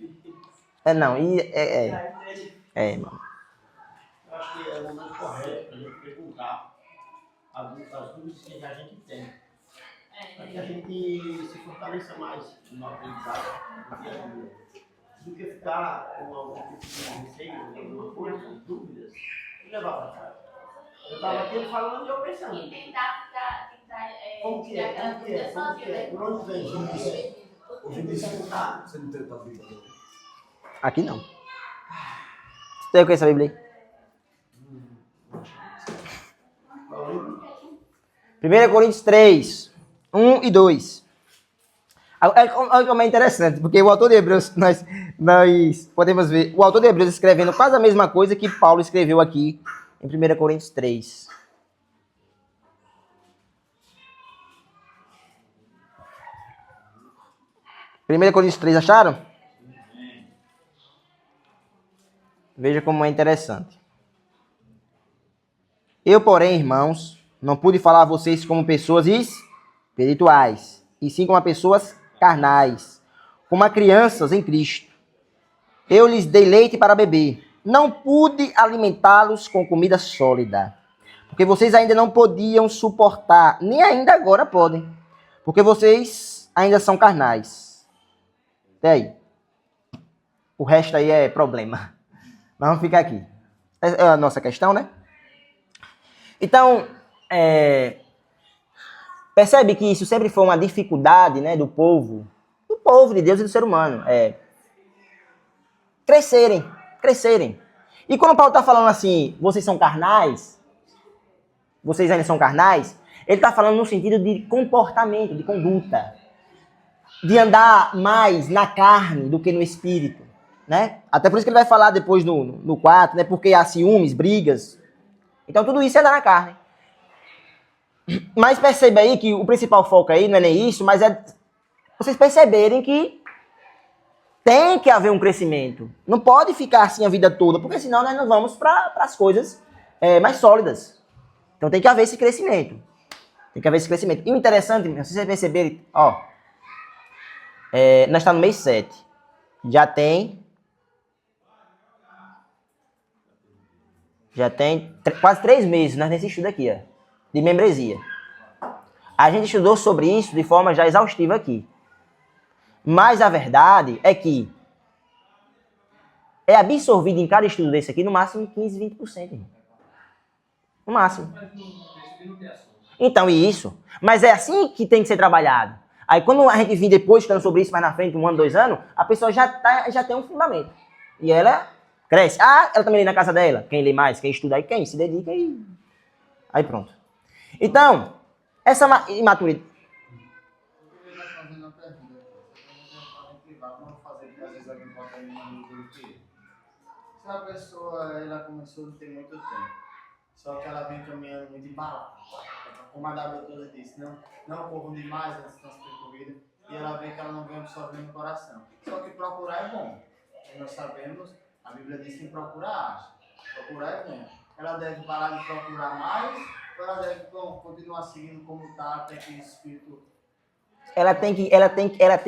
Não, mano. Eu acho que é o momento correto para a gente perguntar as dúvidas que a gente tem. Para que a gente se fortaleça mais no aprendizado do dia a dia. Do que ficar com algum tipo de receio, alguma coisa, dúvidas, e levar para casa. Eu estava aqui falando e eu pensando. E tentar Como que é? Por onde vem? Você não tem tua Bíblia? Aqui não. Tem o que essa Bíblia aí? 1 Coríntios 3, 1 e 2. Olha como é interessante, porque o autor de Hebreus, nós podemos ver, o autor de Hebreus escrevendo quase a mesma coisa que Paulo escreveu aqui em 1 Coríntios 3. Primeira Coríntios 3, acharam? Veja como é interessante. Eu, porém, irmãos, não pude falar a vocês como pessoas espirituais, e sim como pessoas carnais, como a crianças em Cristo. Eu lhes dei leite para beber. Não pude alimentá-los com comida sólida, porque vocês ainda não podiam suportar, nem ainda agora podem, porque vocês ainda são carnais. Até aí. O resto aí é problema. Mas vamos ficar aqui. É a nossa questão, né? Então, percebe que isso sempre foi uma dificuldade, né, do povo de Deus e do ser humano. Crescerem. E quando Paulo está falando assim, vocês são carnais, vocês ainda são carnais, ele está falando no sentido de comportamento, de conduta, de andar mais na carne do que no espírito, né? Até por isso que ele vai falar depois no 4, né? Porque há ciúmes, brigas. Então tudo isso é andar na carne. Mas perceba aí que o principal foco aí não é nem isso, mas é vocês perceberem que tem que haver um crescimento. Não pode ficar assim a vida toda, porque senão nós não vamos para as coisas mais sólidas. Então tem que haver esse crescimento. E o interessante, se vocês perceberem, nós estamos no mês 7. Já tem quase 3 meses nesse estudo aqui, de membresia. A gente estudou sobre isso de forma já exaustiva aqui. Mas a verdade é que é absorvido em cada estudo desse aqui no máximo 15, 20%. Irmão. No máximo. Então, isso. Mas é assim que tem que ser trabalhado. Aí quando a gente vir depois estudando sobre isso mais na frente, 1 ano, 2 anos, a pessoa já tem um fundamento. E ela cresce. Ela também lê na casa dela. Quem lê mais, quem estuda, aí quem se dedica e... Aí pronto. Então, essa imaturidade... Se a pessoa ela começou a ter muito tempo, só que ela vem caminhando muito embalada, como a doutora disse, não corram demais na distância percorrida, e ela vê que ela não vem absorvendo o coração. Só que procurar é bom. E nós sabemos, a Bíblia diz que procurar acha. Procurar é bom. Ela deve parar de procurar mais, ou ela deve continuar seguindo como está, até que o Espírito... Ela tem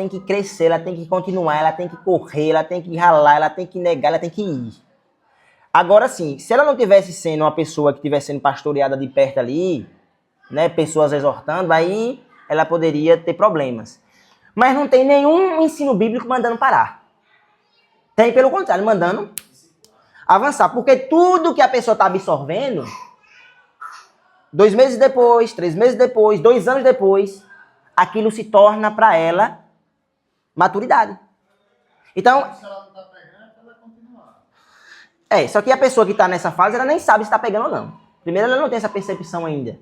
que crescer, ela tem que continuar, ela tem que correr, ela tem que ralar, ela tem que negar, ela tem que ir. Agora sim, se ela não tivesse sendo uma pessoa que estivesse sendo pastoreada de perto ali, né, pessoas exortando, aí ela poderia ter problemas. Mas não tem nenhum ensino bíblico mandando parar. Tem, pelo contrário, mandando avançar. Porque tudo que a pessoa está absorvendo, 2 meses depois, 3 meses depois, 2 anos depois, aquilo se torna para ela maturidade. Então, se ela não está pegando, ela vai continuar. Só que a pessoa que está nessa fase, ela nem sabe se está pegando ou não. Primeiro, ela não tem essa percepção ainda.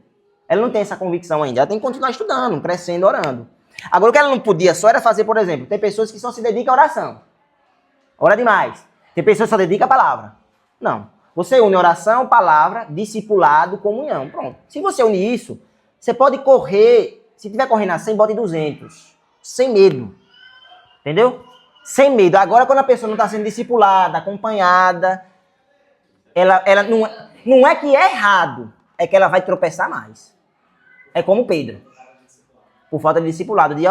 Ela não tem essa convicção ainda. Ela tem que continuar estudando, crescendo, orando. Agora, o que ela não podia só era fazer, por exemplo, tem pessoas que só se dedicam à oração. Ora demais. Tem pessoas que só dedicam à palavra. Não. Você une oração, palavra, discipulado, comunhão. Pronto. Se você unir isso, você pode correr. Se tiver correndo a 100, bota em 200. Sem medo. Entendeu? Sem medo. Agora, quando a pessoa não está sendo discipulada, acompanhada, ela não é que é errado, é que ela vai tropeçar mais. É como Pedro. Por falta de discipulado, de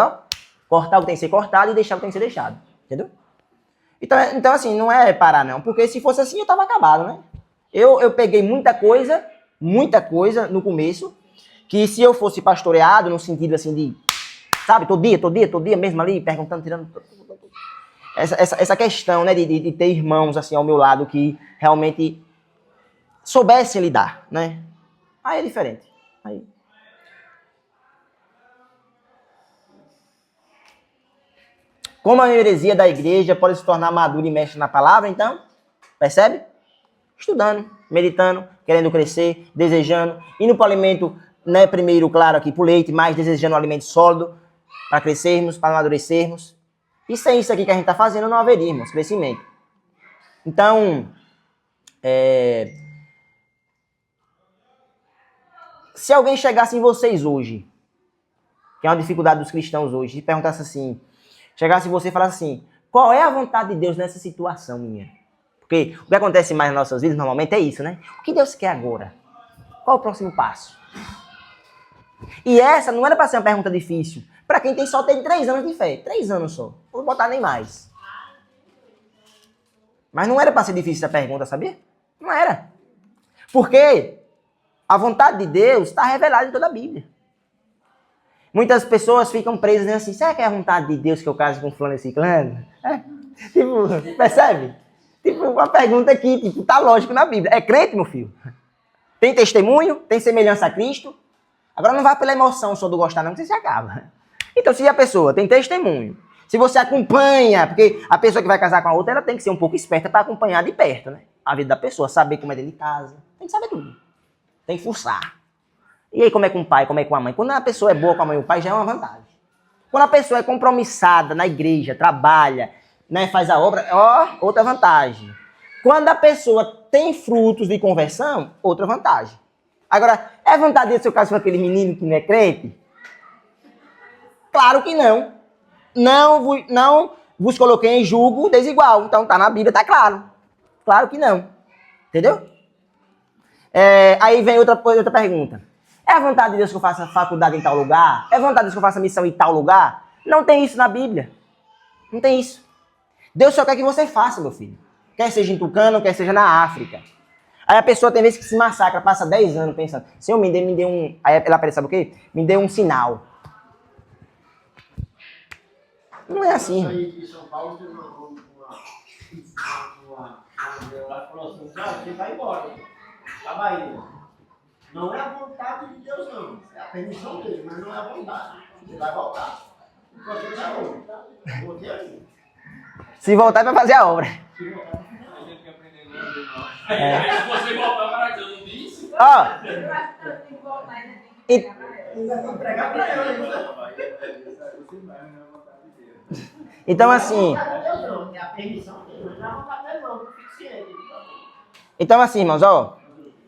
cortar o que tem que ser cortado e deixar o que tem que ser deixado. Entendeu? Então assim, não é parar não. Porque se fosse assim, eu tava acabado, né? Eu peguei muita coisa no começo, que se eu fosse pastoreado, no sentido assim de, sabe, todo dia, mesmo ali, perguntando, tirando... Essa questão, né, de ter irmãos assim ao meu lado que realmente soubessem lidar, né? Aí é diferente. Aí... Como a heresia da igreja pode se tornar madura e mexe na palavra, então? Percebe? Estudando, meditando, querendo crescer, desejando, indo para o alimento, né, primeiro, claro, aqui para o leite, mas desejando um alimento sólido para crescermos, para amadurecermos. E sem isso aqui que a gente está fazendo, não haveria, irmãos, crescimento. Então, se alguém chegasse em vocês hoje, que é uma dificuldade dos cristãos hoje, e perguntasse assim, chegasse em você e falasse assim, qual é a vontade de Deus nessa situação minha? Porque o que acontece mais nas nossas vidas normalmente é isso, né? O que Deus quer agora? Qual é o próximo passo? E essa não era para ser uma pergunta difícil. Para quem tem 3 anos de fé. 3 anos só. Não vou botar nem mais. Mas não era para ser difícil essa pergunta, sabia? Não era. Porque a vontade de Deus está revelada em toda a Bíblia. Muitas pessoas ficam presas dizendo assim, será que é a vontade de Deus que eu case com fulano e ciclano? Tipo, percebe? Tipo, uma pergunta que, tipo, tá lógico na Bíblia. É crente, meu filho? Tem testemunho? Tem semelhança a Cristo? Agora não vá pela emoção só do gostar não, que você se acaba. Então, se a pessoa tem testemunho, se você acompanha, porque a pessoa que vai casar com a outra, ela tem que ser um pouco esperta para acompanhar de perto, né? A vida da pessoa, saber como é dentro de casa. Tem que saber tudo. Tem que fuçar. E aí, como é com o pai, como é com a mãe? Quando a pessoa é boa com a mãe e o pai, já é uma vantagem. Quando a pessoa é compromissada na igreja, trabalha, né, faz a obra, outra vantagem. Quando a pessoa tem frutos de conversão, outra vantagem. Agora, é vontade de ser o caso com aquele menino que não é crente? Claro que não. Não vos coloquei em julgo desigual. Então tá na Bíblia, tá claro. Claro que não. Entendeu? Aí vem outra pergunta. É a vontade de Deus que eu faça faculdade em tal lugar? É a vontade de Deus que eu faça missão em tal lugar? Não tem isso na Bíblia. Não tem isso. Deus só quer que você faça, meu filho. Quer seja em Tucano, quer seja na África. Aí a pessoa tem vezes que se massacra, passa 10 anos pensando, Senhor, me dê um... Aí ela aparece, sabe o quê? Me dê um sinal. Não é assim. Em São Paulo teve uma ela falou assim, você vai embora. Da Bahia. Não é a vontade de Deus, não. É a permissão dele, mas não é a vontade. Você vai voltar. Você vai voltar. Voltei aqui. Se voltar, vai fazer a obra. Se você voltar para cá, eu não disse. Eu acho que eu tenho que voltar e tem que Pregar pra ela. Então, assim... É a permissão dele, não é a vontade dele, não. Então, assim, irmãos,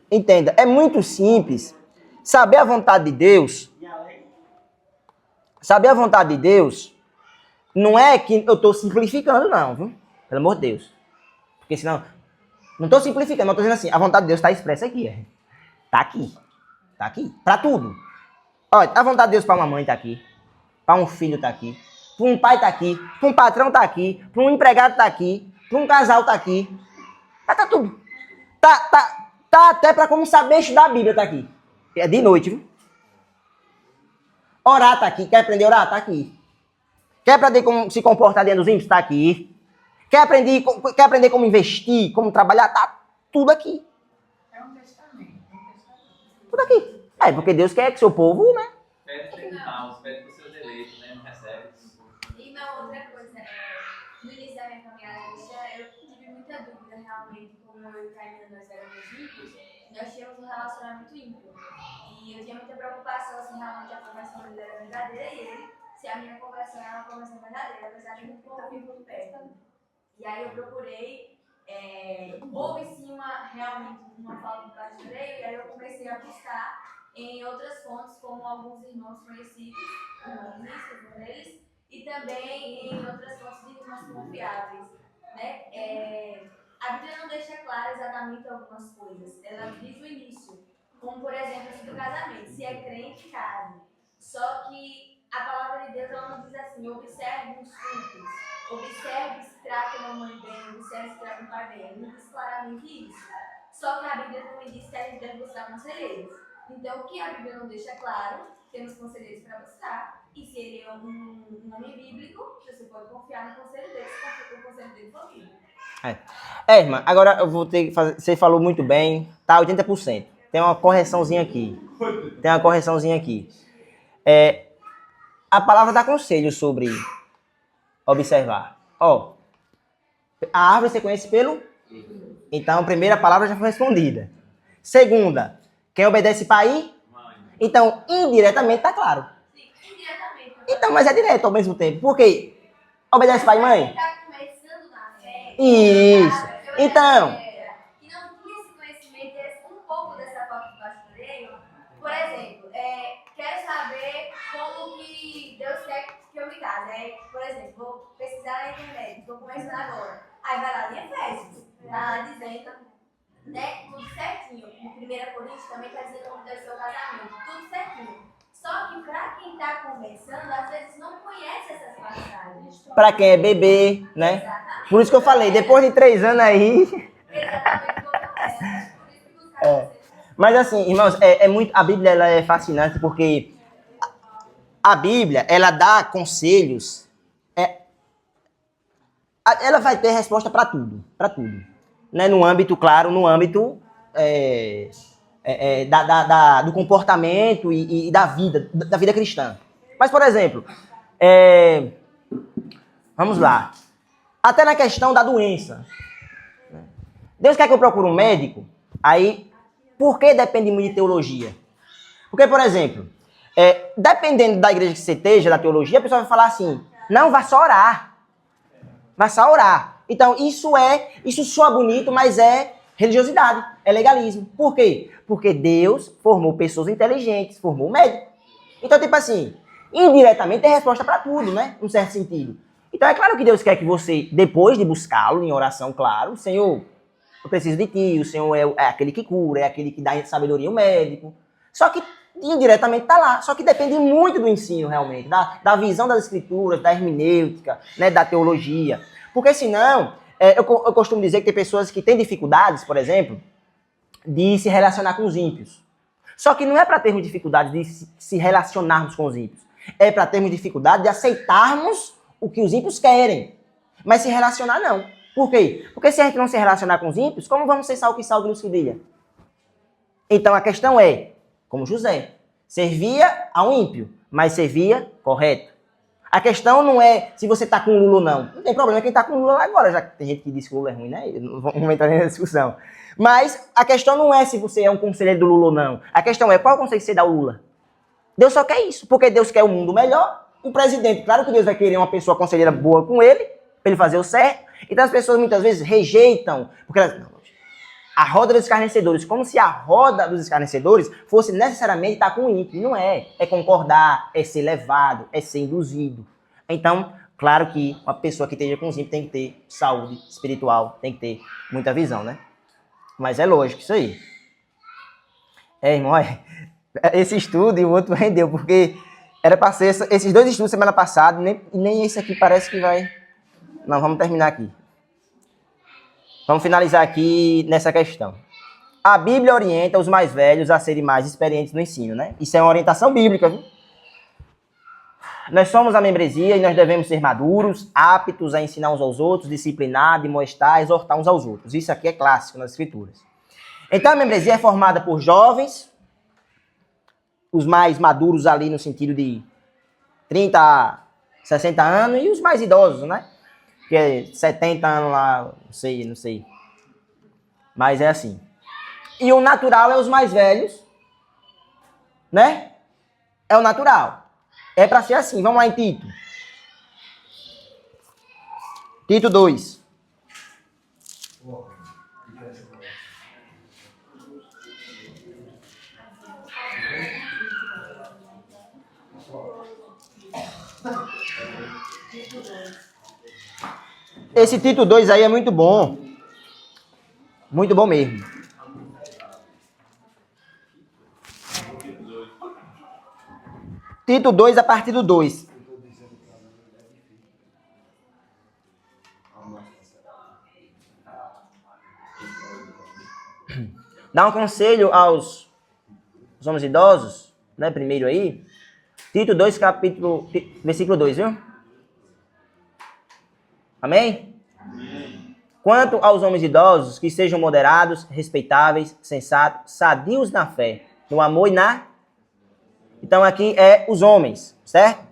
entenda, é muito simples. Saber a vontade de Deus... Saber a vontade de Deus não é que eu estou simplificando, não, viu? Pelo amor de Deus. Porque senão... Não estou simplificando, mas estou dizendo assim, a vontade de Deus está expressa aqui. Está aqui. Está aqui. Para tudo. Olha, a vontade de Deus para uma mãe está aqui. Para um filho está aqui. Para um pai está aqui. Para um patrão está aqui. Para um empregado está aqui. Para um casal está aqui. Tá tudo. Tá até para como saber estudar a Bíblia está aqui. É de noite, viu? Orar está aqui. Quer aprender a orar? Está aqui. Quer aprender como se comportar diante dos ímpios? Está aqui. Quer aprender como investir, como trabalhar? Tá tudo aqui. É um testamento. Tudo aqui. Porque Deus quer que seu povo, né? Pede tribunal, pede para os seus eleitos, né? Não recebe. E não, outra coisa, no início da minha caminhada cristã, eu tive muita dúvida realmente como eu e Caína, nós éramos ímpios, nós tínhamos um relacionamento ímpio. E eu tinha muita preocupação se realmente a conversão dele era verdadeira e ele, se a minha conversão era uma conversão verdadeira, apesar de muito pouco muito perto. E aí eu procurei, houve sim realmente uma falta de pastoreio, e aí eu comecei a buscar em outras fontes, como alguns irmãos conhecidos, irmãos deles, e também em outras fontes de irmãos confiáveis. Né? A Bíblia não deixa claro exatamente algumas coisas, ela diz o início, como por exemplo do casamento, se é crente, case. Só que a palavra de Deus ela não diz assim, observe os frutos, observe se trata uma mãe bem, observe se trata um pai bem, não diz claramente isso. Só que a Bíblia também diz que a gente deve buscar conselheiros. Então, o que a Bíblia não deixa claro, temos conselheiros para buscar, e se ele é um homem bíblico, você pode confiar no conselho dele, se confia que o conselho dele for bíblico. Irmã, agora eu vou ter que fazer, você falou muito bem, tá 80%. Tem uma correçãozinha aqui. A palavra dá conselho sobre observar. A árvore você conhece pelo? Então, a primeira palavra já foi respondida. Segunda, quem obedece pai? Então, indiretamente tá claro. Sim, indiretamente. Então, mas é direto ao mesmo tempo. Por quê? Obedece pai e mãe? Está começando na fé. Isso. Então. Que não tinha esse conhecimento, um pouco dessa falta de pastoreio. Por exemplo, quero saber como que Deus quer que eu me case. Por exemplo, vou pesquisar na internet, estou começando agora. Aí vai lá em Efésios, tá lá dizendo, né, tudo certinho. Em 1 Coríntios também está dizendo como deve ser o casamento, tudo certinho. Só que para quem está começando, às vezes não conhece essas passagens. Para quem é bebê, né? Exatamente. Por isso que eu falei, depois de 3 anos aí. Exatamente como é. Por isso que buscar Mas assim, irmãos, a Bíblia ela é fascinante porque a Bíblia, ela dá conselhos. Ela vai ter resposta para tudo. Né? No âmbito do comportamento e da vida cristã. Mas, por exemplo, vamos lá. Até na questão da doença. Deus quer que eu procure um médico? Aí, por que depende muito de teologia? Porque, por exemplo, dependendo da igreja que você esteja, da teologia, a pessoa vai falar assim, não, vá só orar. Então, isso soa bonito, mas é religiosidade, é legalismo. Por quê? Porque Deus formou pessoas inteligentes, formou médico. Então, tipo assim, indiretamente tem resposta para tudo, né? Num certo sentido. Então, é claro que Deus quer que você, depois de buscá-lo em oração, claro, Senhor, eu preciso de ti, o Senhor é aquele que cura, é aquele que dá sabedoria ao médico. Só que indiretamente está lá. Só que depende muito do ensino, realmente, da visão das escrituras, da hermenêutica, né, da teologia. Porque senão, eu costumo dizer que tem pessoas que têm dificuldades, por exemplo, de se relacionar com os ímpios. Só que não é para termos dificuldade de se relacionarmos com os ímpios. É para termos dificuldade de aceitarmos o que os ímpios querem. Mas se relacionar, não. Por quê? Porque se a gente não se relacionar com os ímpios, como vamos ser sal que sal que nos brilha? Então a questão é, como José, servia a um ímpio, mas servia correto. A questão não é se você está com o Lula ou não. Não tem problema quem está com o Lula agora, já que tem gente que diz que o Lula é ruim, né? Não vamos entrar nessa discussão. Mas a questão não é se você é um conselheiro do Lula ou não. A questão é qual conselho você dá ao Lula. Deus só quer isso, porque Deus quer um mundo melhor. O presidente, claro que Deus vai querer uma pessoa conselheira boa com ele, para ele fazer o certo. Então as pessoas muitas vezes rejeitam, porque elas, não, a roda dos escarnecedores, como se a roda dos escarnecedores fosse necessariamente estar com o ímpio. Não é. É concordar, é ser levado, é ser induzido. Então, claro que uma pessoa que esteja com os ímpios tem que ter saúde espiritual, tem que ter muita visão, né? Mas é lógico isso aí. Irmão, esse estudo e o outro rendeu, porque era para ser esses dois estudos semana passada, nem esse aqui parece que vai... Não, vamos terminar aqui. Vamos finalizar aqui nessa questão. A Bíblia orienta os mais velhos a serem mais experientes no ensino, né? Isso é uma orientação bíblica, viu? Nós somos a membresia e nós devemos ser maduros, aptos a ensinar uns aos outros, disciplinar, admoestar, exortar uns aos outros. Isso aqui é clássico nas Escrituras. Então a membresia é formada por jovens, os mais maduros ali no sentido de 30 a 60 anos, e os mais idosos, né? Que é 70 anos lá, não sei. Mas é assim. E o natural é os mais velhos, né? É o natural. É para ser assim. Vamos lá em Tito. Tito 2. Esse Tito 2 aí é muito bom. Muito bom mesmo. Tito 2 a partir do 2. Dá um conselho aos homens idosos, né? Primeiro aí. Tito 2, versículo 2, viu? Amém? Quanto aos homens idosos, que sejam moderados, respeitáveis, sensatos, sadios na fé, no amor e na... Então aqui é os homens, certo?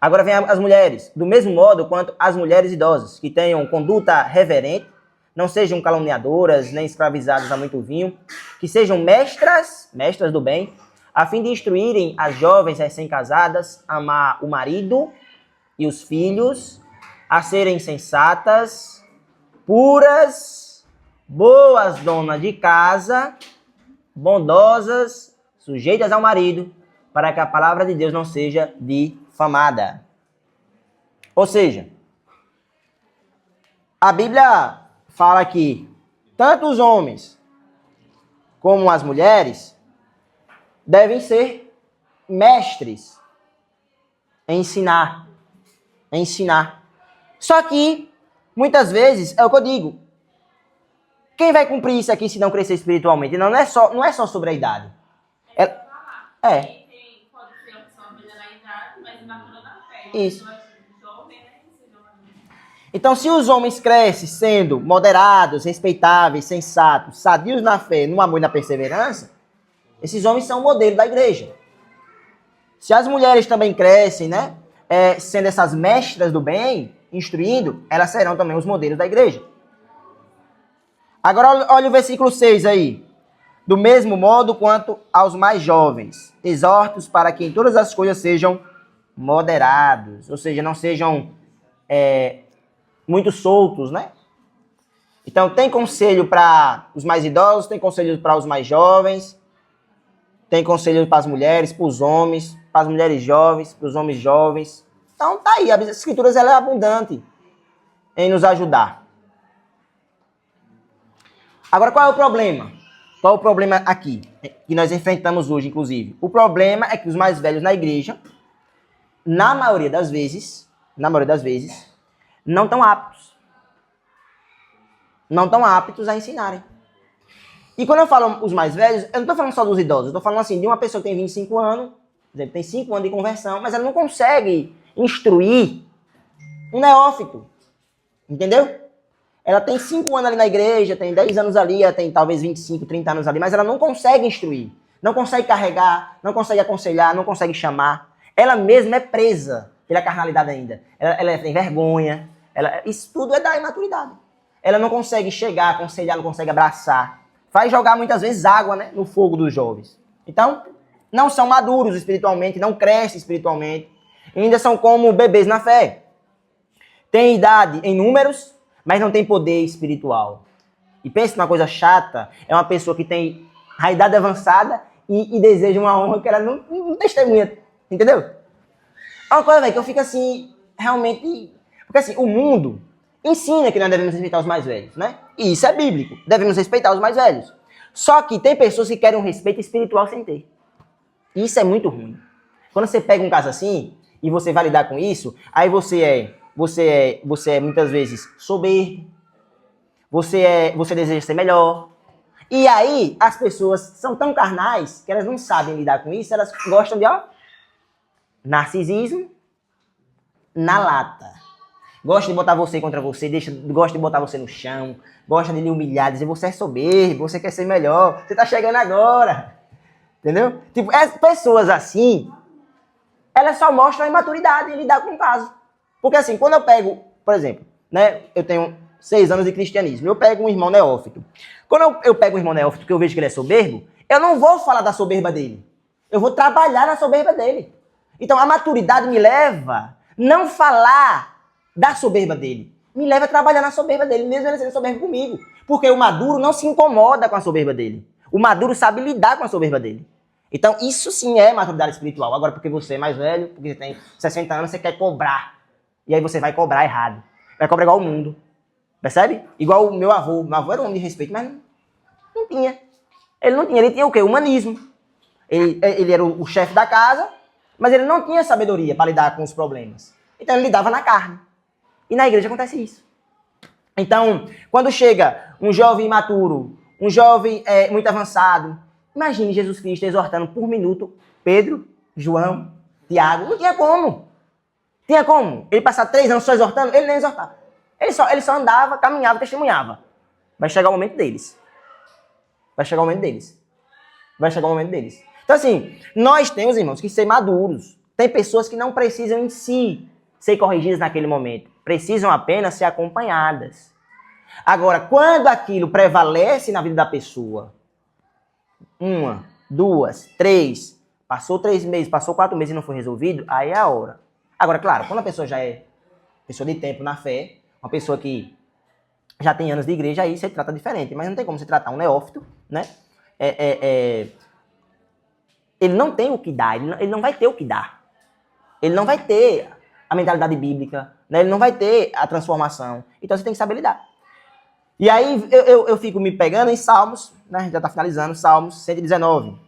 Agora vem as mulheres. Do mesmo modo quanto as mulheres idosas, que tenham conduta reverente, não sejam caluniadoras, nem escravizadas a muito vinho, que sejam mestras do bem, a fim de instruírem as jovens recém-casadas a amar o marido e os filhos, a serem sensatas, puras, boas donas de casa, bondosas, sujeitas ao marido, para que a palavra de Deus não seja difamada. Ou seja, a Bíblia fala que tanto os homens como as mulheres devem ser mestres em ensinar. Só que, muitas vezes, é o que eu digo, quem vai cumprir isso aqui se não crescer espiritualmente? Não é só sobre a idade. Pode ser a opção melhorar a idade, mas madura na fé. Isso. Então, se os homens crescem sendo moderados, respeitáveis, sensatos, sadios na fé, no amor e na perseverança, esses homens são o modelo da igreja. Se as mulheres também crescem, né, sendo essas mestras do bem, instruindo, elas serão também os modelos da igreja. Agora, olha o versículo 6 aí. Do mesmo modo quanto aos mais jovens, exortos para que em todas as coisas sejam moderados, ou seja, não sejam muito soltos, né? Então, tem conselho para os mais idosos, tem conselho para os mais jovens, tem conselho para as mulheres, para os homens, para as mulheres jovens, para os homens jovens. Então, tá aí, as Escrituras ela é abundante em nos ajudar. Agora, qual é o problema? Qual é o problema aqui, que nós enfrentamos hoje, inclusive? O problema é que os mais velhos na igreja, na maioria das vezes, não estão aptos. Não estão aptos a ensinarem. E quando eu falo os mais velhos, eu não estou falando só dos idosos, eu estou falando assim, de uma pessoa que tem 25 anos, por exemplo, tem 5 anos de conversão, mas ela não consegue instruir um neófito. Entendeu? Ela tem 5 anos ali na igreja, tem 10 anos ali, ela tem talvez 25, 30 anos ali, mas ela não consegue instruir, não consegue carregar, não consegue aconselhar, não consegue chamar. Ela mesma é presa pela carnalidade ainda. Ela tem vergonha, isso tudo é da imaturidade. Ela não consegue chegar, aconselhar, não consegue abraçar. Faz jogar muitas vezes água, né, no fogo dos jovens. Então, não são maduros espiritualmente, não crescem espiritualmente, ainda são como bebês na fé. Tem idade em números, mas não tem poder espiritual. E pensa numa coisa chata, é uma pessoa que tem a idade avançada e deseja uma honra que ela não testemunha, entendeu? É uma coisa, velho, que eu fico assim, realmente... Porque assim, o mundo ensina que nós devemos respeitar os mais velhos, né? E isso é bíblico, devemos respeitar os mais velhos. Só que tem pessoas que querem um respeito espiritual sem ter. E isso é muito ruim. Quando você pega um caso assim, e você vai lidar com isso, aí você é muitas vezes soberbo, você deseja ser melhor. E aí as pessoas são tão carnais que elas não sabem lidar com isso, elas gostam de, narcisismo na lata. Gosta de botar você contra você, gosta de botar você no chão, gosta de lhe humilhar, dizer você é soberbo, você quer ser melhor, você tá chegando agora. Entendeu? Tipo, as pessoas assim, elas só mostram a imaturidade em lidar com o caso. Porque assim, quando eu pego, por exemplo, né, eu tenho 6 anos de cristianismo. Eu pego um irmão neófito. Quando eu pego um irmão neófito que eu vejo que ele é soberbo, eu não vou falar da soberba dele. Eu vou trabalhar na soberba dele. Então a maturidade me leva não falar da soberba dele. Me leva a trabalhar na soberba dele, mesmo ele sendo soberbo comigo. Porque o maduro não se incomoda com a soberba dele. O maduro sabe lidar com a soberba dele. Então isso sim é maturidade espiritual. Agora porque você é mais velho, porque você tem 60 anos, você quer cobrar. E aí você vai cobrar errado. Vai cobrar igual o mundo. Percebe? Igual o meu avô. Meu avô era um homem de respeito, mas não tinha. Ele não tinha. Ele tinha o quê? Humanismo. Ele era o chefe da casa, mas ele não tinha sabedoria para lidar com os problemas. Então ele lidava na carne. E na igreja acontece isso. Então, quando chega um jovem imaturo, um jovem muito avançado, imagine Jesus Cristo exortando por minuto Pedro, João, Tiago. Não tinha como. Tinha como. Ele passar 3 anos só exortando? Ele nem exortava. Ele só andava, caminhava, testemunhava. Vai chegar o momento deles. Vai chegar o momento deles. Vai chegar o momento deles. Então assim, nós temos, irmãos, que ser maduros. Tem pessoas que não precisam em si ser corrigidas naquele momento. Precisam apenas ser acompanhadas. Agora, quando aquilo prevalece na vida da pessoa, 1, 2, 3, passou 3 meses, passou 4 meses e não foi resolvido, aí é a hora. Agora, claro, quando a pessoa já é pessoa de tempo na fé, uma pessoa que já tem anos de igreja, aí você trata diferente. Mas não tem como você tratar um neófito, né? Ele não tem o que dar, ele não vai ter o que dar. Ele não vai ter a mentalidade bíblica, né? Ele não vai ter a transformação. Então você tem que saber lidar. E aí eu fico me pegando em Salmos, né? A gente já está finalizando, Salmos 119.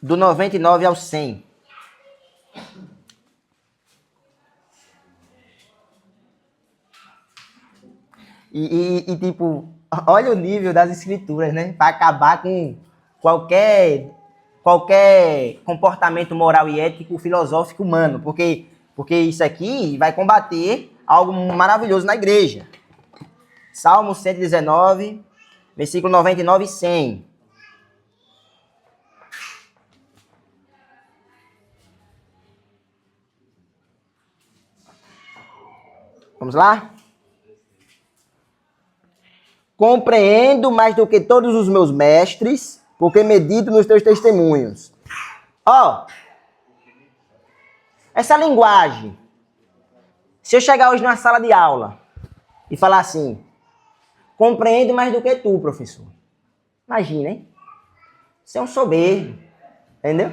Do 99 ao 100. E tipo, olha o nível das escrituras, né? Para acabar com qualquer comportamento moral e ético filosófico humano. Porque isso aqui vai combater algo maravilhoso na igreja. Salmo 119, versículo 99 e 100. Vamos lá? Compreendo mais do que todos os meus mestres, porque medito nos teus testemunhos. Ó, essa linguagem. Se eu chegar hoje numa sala de aula e falar assim, compreendo mais do que tu, professor. Imagina, hein? Você é um soberbo, entendeu?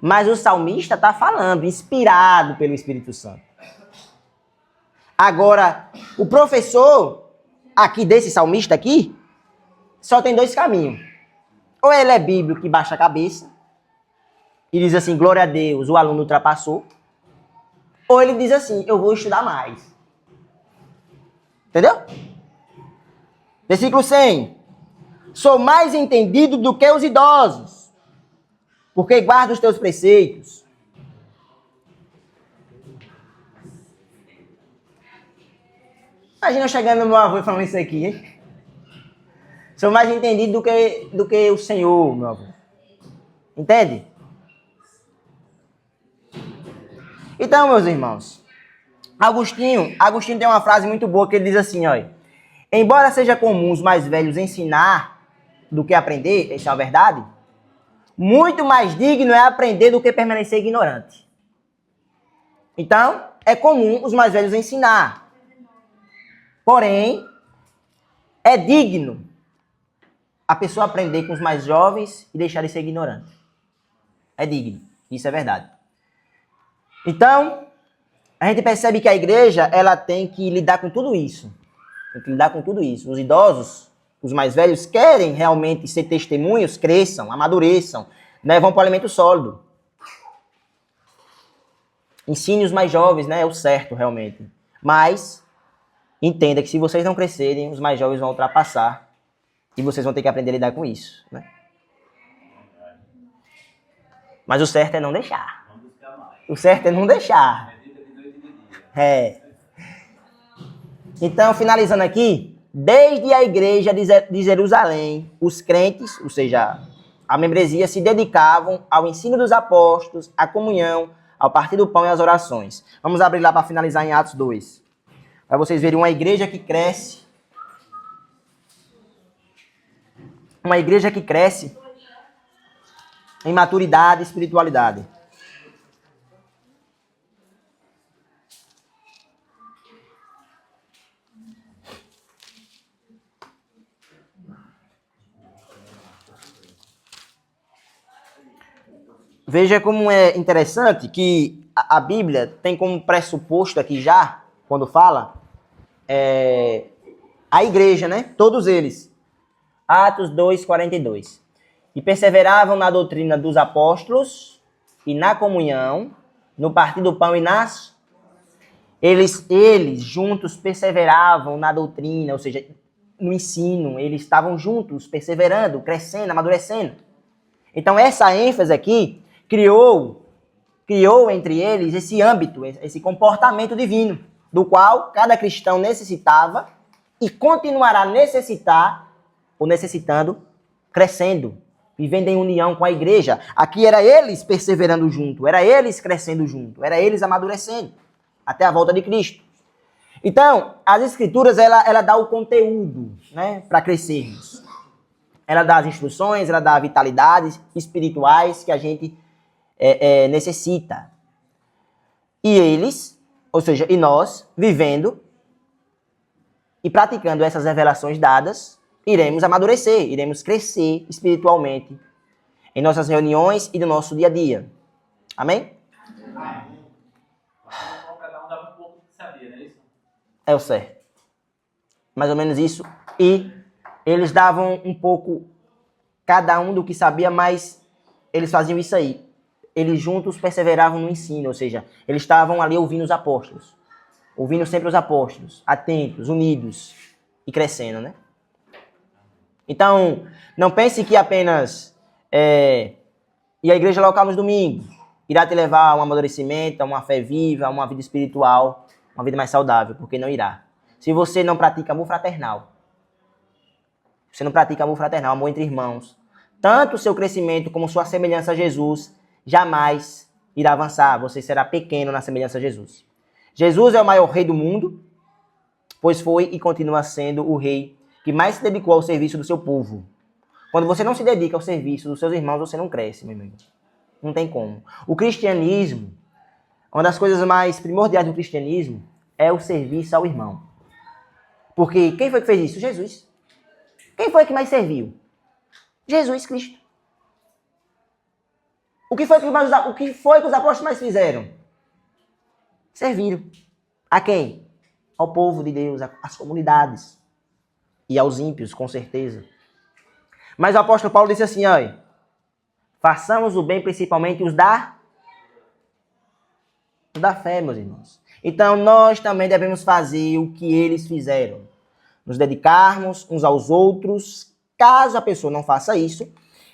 Mas o salmista está falando, inspirado pelo Espírito Santo. Agora, o professor aqui desse salmista aqui, só tem 2 caminhos. Ou ele é bíblico que baixa a cabeça e diz assim, glória a Deus, o aluno ultrapassou. Ou ele diz assim, eu vou estudar mais. Entendeu? Versículo 100. Sou mais entendido do que os idosos, porque guardo os teus preceitos. Imagina eu chegando no meu avô e falando isso aqui, hein? Sou mais entendido do que o Senhor, meu avô. Entende? Então, meus irmãos, Agostinho tem uma frase muito boa que ele diz assim, ó. Embora seja comum os mais velhos ensinar do que aprender, essa é a verdade, muito mais digno é aprender do que permanecer ignorante. Então, é comum os mais velhos ensinar. Porém, é digno a pessoa aprender com os mais jovens e deixar de ser ignorante. É digno. Isso é verdade. Então, a gente percebe que a igreja, ela tem que lidar com tudo isso. Tem que lidar com tudo isso. Os idosos, os mais velhos, querem realmente ser testemunhos, cresçam, amadureçam, né? Vão para o alimento sólido. Ensine os mais jovens, né? É o certo, realmente. Mas entenda que se vocês não crescerem, os mais jovens vão ultrapassar e vocês vão ter que aprender a lidar com isso, né? Mas o certo é não deixar. Vamos buscar mais. O certo é não deixar. É. Então, finalizando aqui, desde a igreja de Jerusalém, os crentes, ou seja, a membresia, se dedicavam ao ensino dos apóstolos, à comunhão, ao partir do pão e às orações. Vamos abrir lá para finalizar em Atos 2. Para vocês verem uma igreja que cresce. Uma igreja que cresce em maturidade e espiritualidade. Veja como é interessante que a Bíblia tem como pressuposto aqui já, quando fala, a igreja, né? Todos eles. Atos 2:42. E perseveravam na doutrina dos apóstolos e na comunhão, no partir do pão e nas... Eles juntos perseveravam na doutrina, ou seja, no ensino. Eles estavam juntos, perseverando, crescendo, amadurecendo. Então essa ênfase aqui criou entre eles esse âmbito, esse comportamento divino, do qual cada cristão necessitava e continuará necessitando, crescendo, vivendo em união com a igreja. Aqui era eles perseverando junto, era eles crescendo junto, era eles amadurecendo, até a volta de Cristo. Então, as Escrituras, ela dá o conteúdo, né, para crescermos. Ela dá as instruções, ela dá vitalidades espirituais que a gente necessita. E eles, ou seja, e nós, vivendo e praticando essas revelações dadas, iremos amadurecer, iremos crescer espiritualmente em nossas reuniões e no nosso dia a dia. Amém? Cada um dava um pouco do que sabia, não é isso? É o certo. Mais ou menos isso. E eles davam um pouco, cada um do que sabia, mas eles faziam isso aí. Eles juntos perseveravam no ensino, ou seja, eles estavam ali ouvindo os apóstolos. Ouvindo sempre os apóstolos, atentos, unidos e crescendo, né? Então, não pense que apenas ir à igreja local nos domingos irá te levar a um amadurecimento, a uma fé viva, a uma vida espiritual, uma vida mais saudável, porque não irá. Se você não pratica amor fraternal, amor entre irmãos, tanto o seu crescimento como sua semelhança a Jesus jamais irá avançar. Você será pequeno na semelhança a Jesus. Jesus é o maior rei do mundo, pois foi e continua sendo o rei que mais se dedicou ao serviço do seu povo. Quando você não se dedica ao serviço dos seus irmãos, você não cresce, meu amigo. Não tem como. O cristianismo, uma das coisas mais primordiais do cristianismo é o serviço ao irmão. Porque quem foi que fez isso? Jesus. Quem foi que mais serviu? Jesus Cristo. O que foi que os apóstolos mais fizeram? Serviram. A quem? Ao povo de Deus, às comunidades. E aos ímpios, com certeza. Mas o apóstolo Paulo disse assim, olha, façamos o bem principalmente os da fé, meus irmãos. Então nós também devemos fazer o que eles fizeram. Nos dedicarmos uns aos outros. Caso a pessoa não faça isso,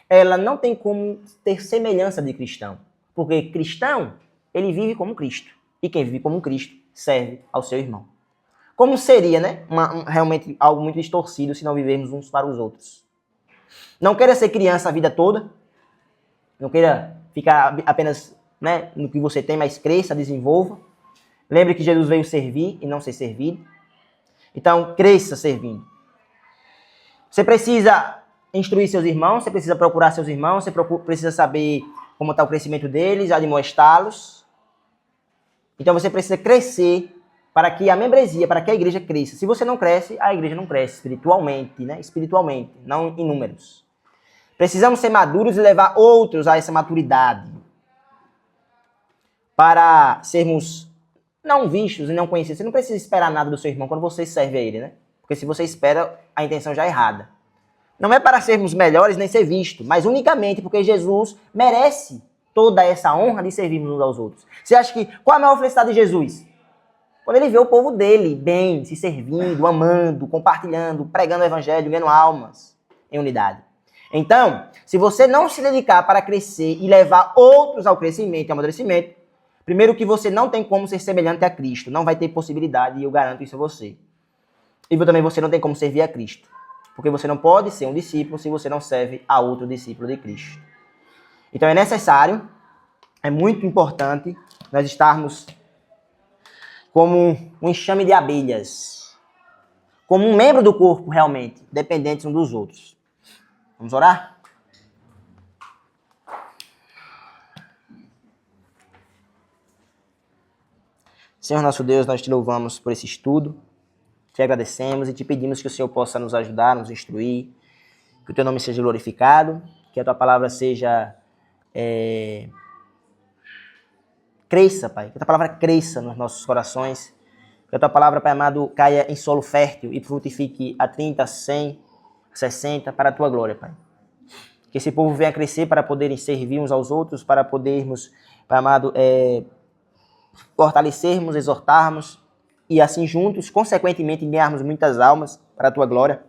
ela não tem como ter semelhança de cristão. Porque cristão, ele vive como Cristo. E quem vive como Cristo serve ao seu irmão. Como seria, né? Realmente algo muito distorcido se não vivermos uns para os outros. Não queira ser criança a vida toda. Não queira ficar apenas, né, no que você tem, mas cresça, desenvolva. Lembre que Jesus veio servir e não ser servido. Então, cresça servindo. Você precisa instruir seus irmãos, você precisa procurar seus irmãos, você precisa saber como está o crescimento deles, admoestá-los. Então você precisa crescer para que a membresia, para que a igreja cresça. Se você não cresce, a igreja não cresce espiritualmente, né? Espiritualmente, não em números. Precisamos ser maduros e levar outros a essa maturidade. Para sermos não vistos e não conhecidos. Você não precisa esperar nada do seu irmão quando você serve a ele, né? Porque se você espera, a intenção já é errada. Não é para sermos melhores nem ser visto, mas unicamente porque Jesus merece toda essa honra de servirmos uns aos outros. Você acha que qual é a maior felicidade de Jesus? Quando ele vê o povo dele bem, se servindo, amando, compartilhando, pregando o evangelho, ganhando almas em unidade. Então, se você não se dedicar para crescer e levar outros ao crescimento e ao amadurecimento, Primeiro que você não tem como ser semelhante a Cristo. Não vai ter possibilidade, e eu garanto isso a você. E também você não tem como servir a Cristo. Porque você não pode ser um discípulo se você não serve a outro discípulo de Cristo. Então é necessário, é muito importante nós estarmos como um enxame de abelhas. Como um membro do corpo, realmente, dependentes uns dos outros. Vamos orar? Senhor nosso Deus, nós te louvamos por esse estudo. Te agradecemos e te pedimos que o Senhor possa nos ajudar, nos instruir, que o teu nome seja glorificado, que a tua palavra seja... cresça, Pai, que a tua palavra cresça nos nossos corações, que a tua palavra, Pai amado, caia em solo fértil e frutifique a 30, 100, 60 para a tua glória, Pai. Que esse povo venha crescer para poderem servir uns aos outros, para podermos, Pai amado, fortalecermos, exortarmos, e assim juntos, consequentemente, ganharmos muitas almas para a tua glória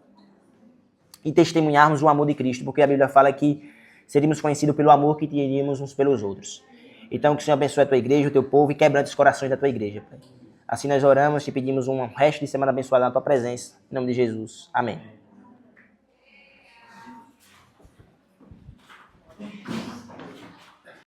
e testemunharmos o amor de Cristo, porque a Bíblia fala que seríamos conhecidos pelo amor que teríamos uns pelos outros. Então, que o Senhor abençoe a tua igreja, o teu povo e quebrante os corações da tua igreja, Pai. Assim nós oramos, te pedimos um resto de semana abençoada na tua presença. Em nome de Jesus. Amém.